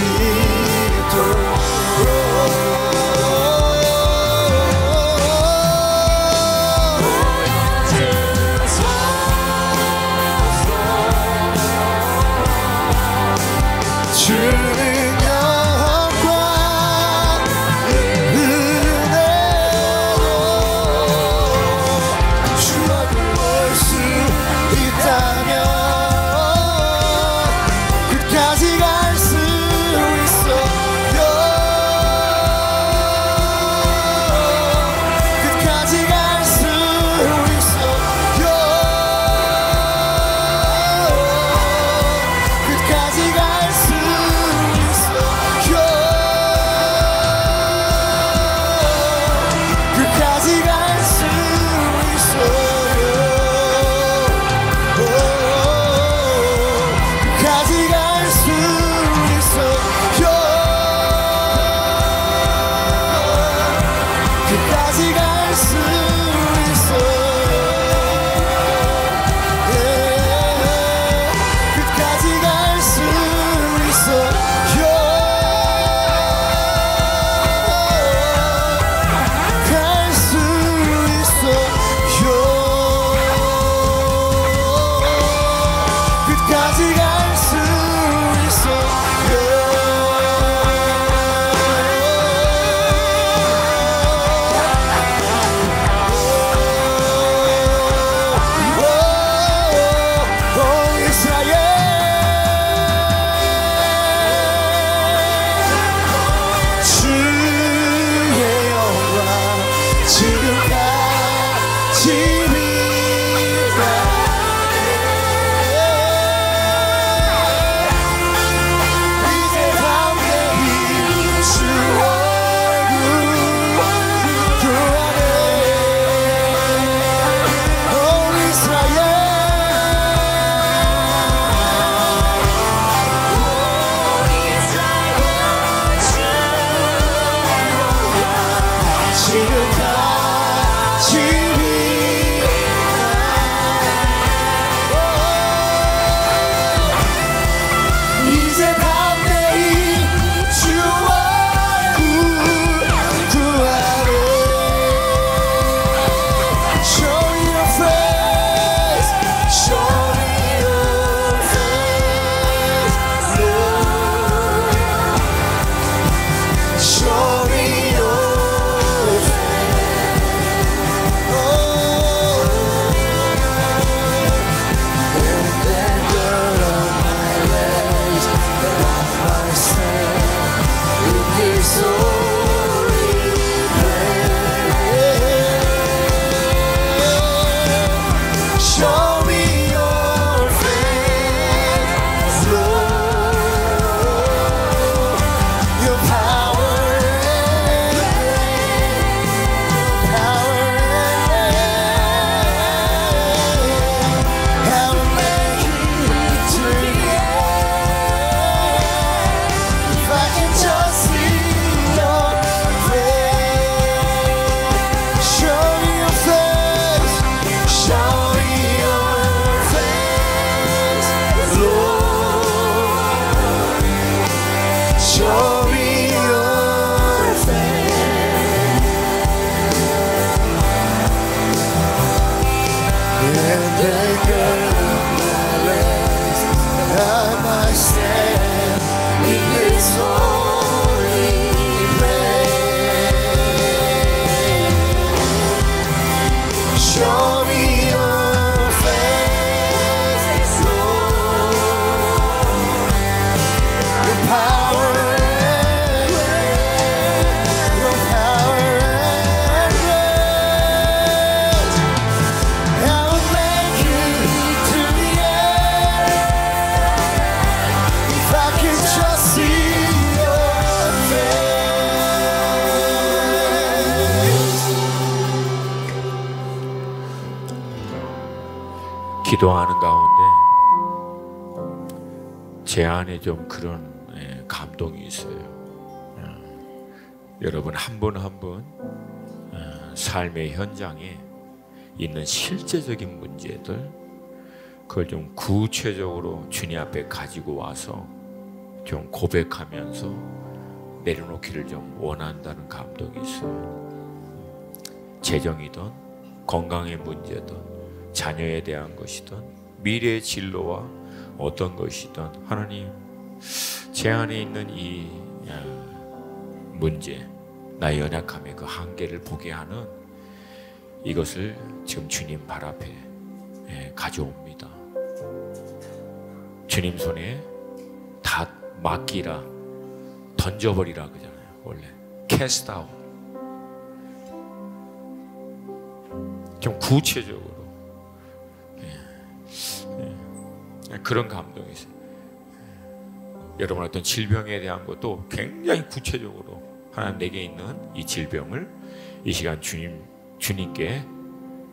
기도하는 가운데 제 안에 좀 그런 감동이 있어요. 여러분 한 분 한 분 삶의 현장에 있는 실제적인 문제들, 그걸 좀 구체적으로 주님 앞에 가지고 와서 좀 고백하면서 내려놓기를 좀 원한다는 감동이 있어요. 재정이든 건강의 문제든 자녀에 대한 것이든 미래의 진로와 어떤 것이든 하나님, 제 안에 있는 이 문제, 나의 연약함의 그 한계를 보게 하는 이것을 지금 주님 발 앞에 가져옵니다. 주님 손에 다 맡기라, 던져버리라 그러잖아요. 원래 cast out. 좀 구체적으로 그런 감동이 있어요. 여러분 어떤 질병에 대한 것도 굉장히 구체적으로 하나님, 내게 있는 이 질병을 이 시간 주님께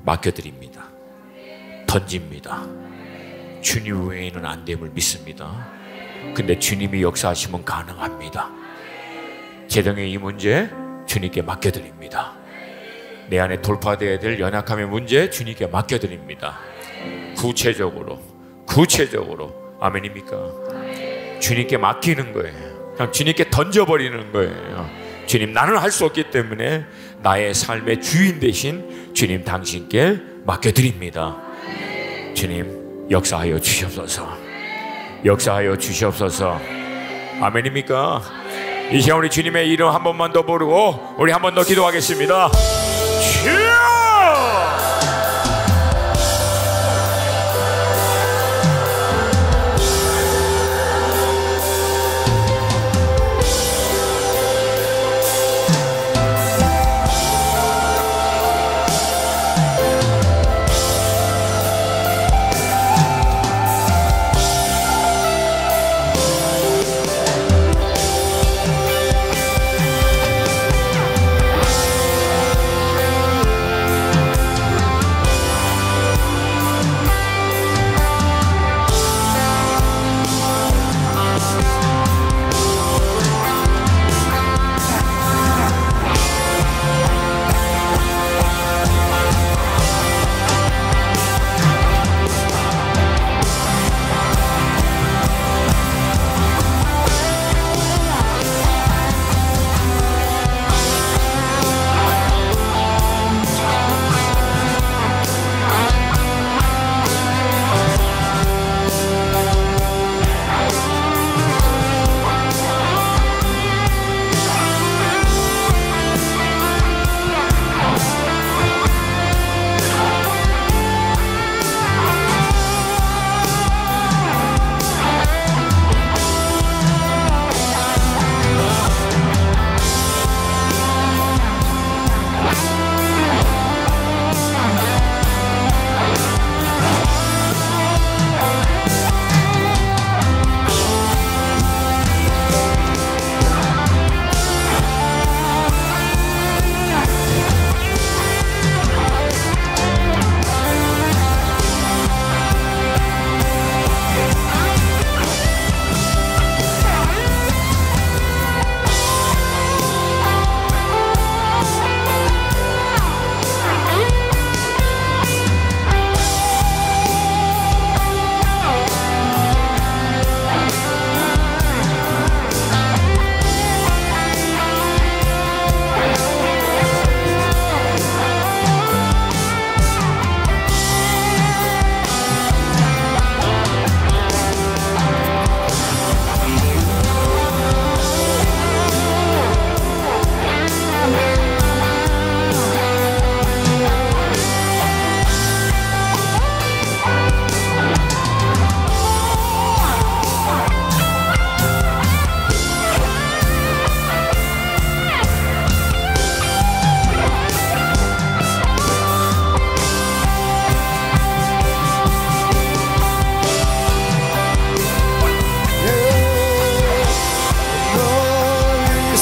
맡겨드립니다. 던집니다. 주님 외에는 안 됨을 믿습니다. 근데 주님이 역사하시면 가능합니다. 재정의 이 문제 주님께 맡겨드립니다. 내 안에 돌파되어야 될 연약함의 문제 주님께 맡겨드립니다. 구체적으로 아멘입니까? 주님께 맡기는 거예요. 그냥 주님께 던져버리는 거예요. 주님, 나는 할 수 없기 때문에 나의 삶의 주인 대신 주님 당신께 맡겨드립니다. 주님 역사하여 주시옵소서. 역사하여 주시옵소서. 아멘입니까? 이 시간 우리 주님의 이름 한 번만 더 부르고 우리 한 번 더 기도하겠습니다. 주여!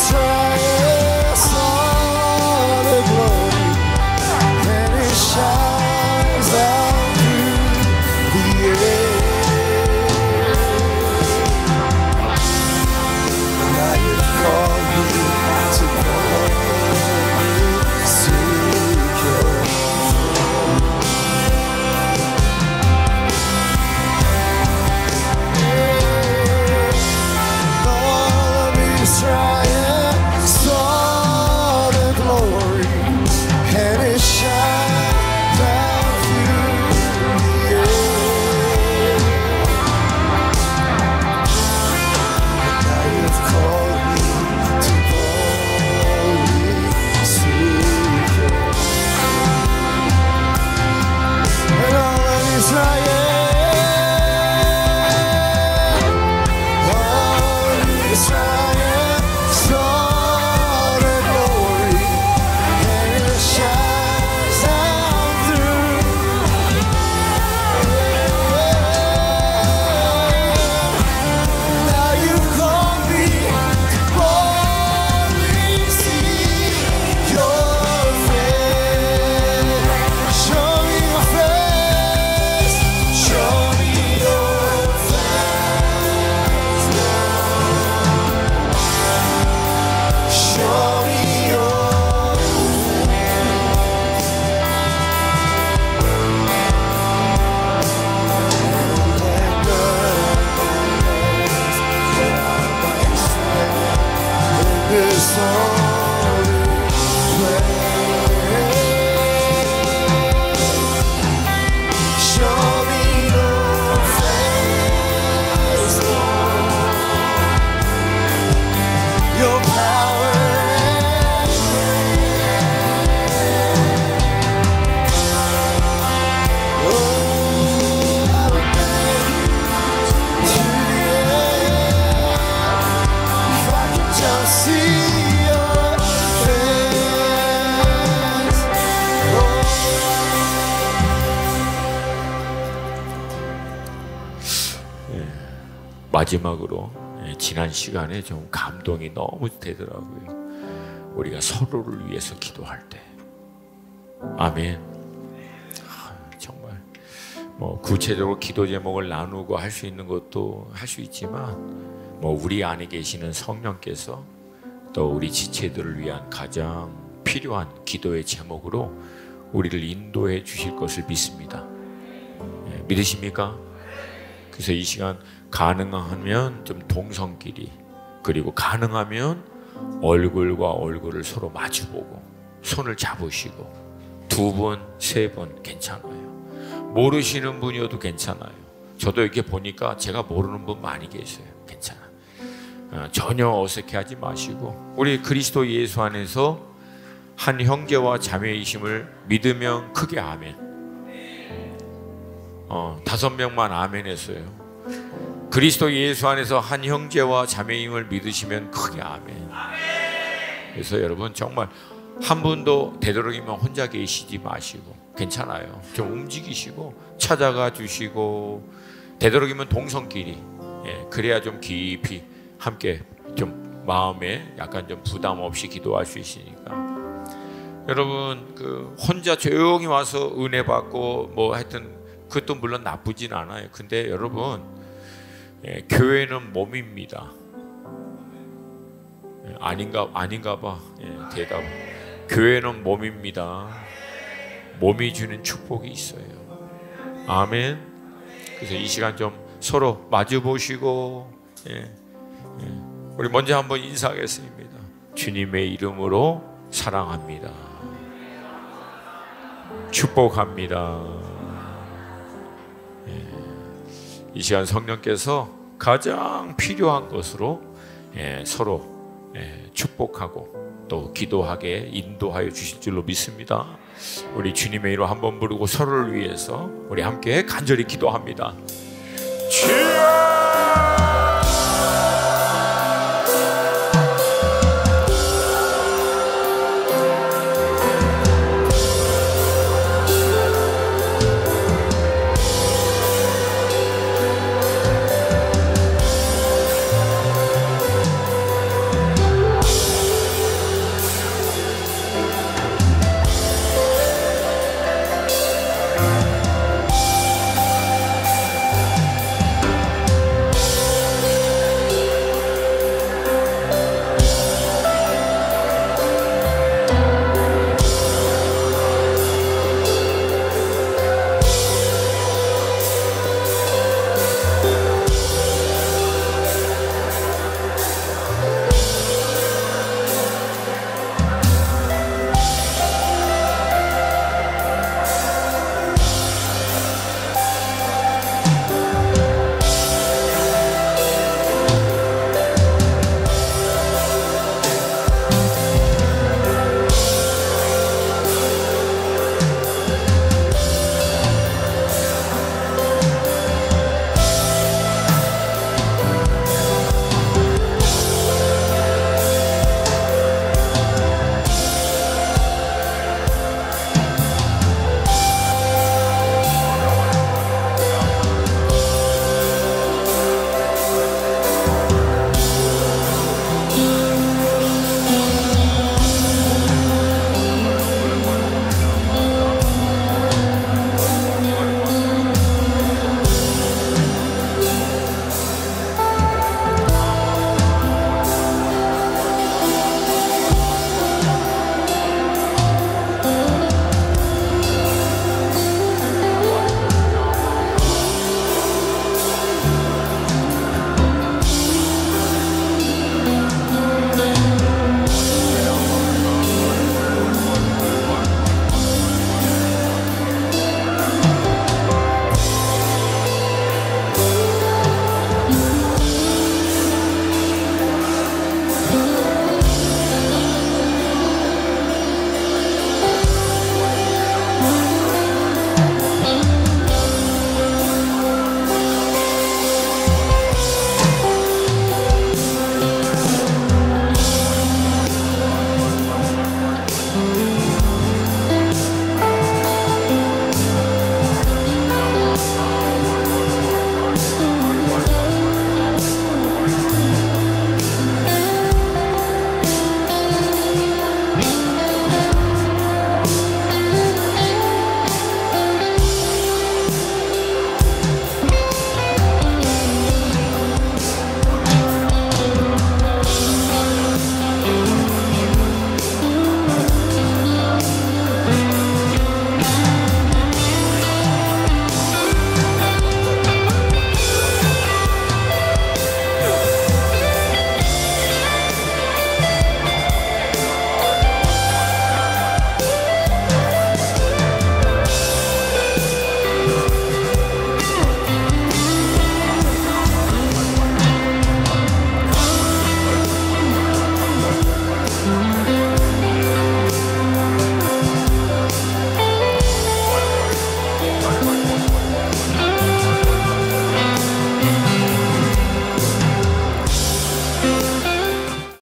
Israel saw the glory, and it shines out through the air. Now you've called me to glory, seek your Israel saw the glory, and it shined down through the air. Now you've called me to boldly seek you. And all of Israel, 마지막으로 지난 시간에 좀 감동이 너무 되더라고요. 우리가 서로를 위해서 기도할 때, 아멘. 정말 뭐 구체적으로 기도 제목을 나누고 할 수 있는 것도 할 수 있지만, 뭐 우리 안에 계시는 성령께서 또 우리 지체들을 위한 가장 필요한 기도의 제목으로 우리를 인도해 주실 것을 믿습니다. 믿으십니까? 그래서 이 시간 가능하면 좀 동성끼리, 그리고 가능하면 얼굴과 얼굴을 서로 마주보고 손을 잡으시고 2분, 3분 괜찮아요. 모르시는 분이어도 괜찮아요. 저도 이렇게 보니까 제가 모르는 분 많이 계세요. 괜찮아요. 전혀 어색해하지 마시고, 우리 그리스도 예수 안에서 한 형제와 자매이심을 믿으면 크게 아멘. 5명만 아멘 했어요. 그리스도 예수 안에서 한 형제와 자매임을 믿으시면 크게 아멘. 그래서 여러분 정말 한 분도 되도록이면 혼자 계시지 마시고, 괜찮아요. 좀 움직이시고 찾아가 주시고, 되도록이면 동성끼리, 그래야 좀 깊이 함께 좀 마음에 약간 좀 부담 없이 기도할 수 있으니까. 여러분 그 혼자 조용히 와서 은혜 받고 뭐 하여튼 그것도 물론 나쁘진 않아요. 근데 여러분, 교회는 몸입니다. 아닌가 봐. 대답. 교회는 몸입니다. 몸이 주는 축복이 있어요. 아멘. 그래서 이 시간 좀 서로 마주 보시고, 우리 먼저 한번 인사하겠습니다. 주님의 이름으로 사랑합니다. 축복합니다. 이 시간 성령께서 가장 필요한 것으로 서로 축복하고 또 기도하게 인도하여 주실 줄로 믿습니다. 우리 주님의 이름 한번 부르고 서로를 위해서 우리 함께 간절히 기도합니다. 주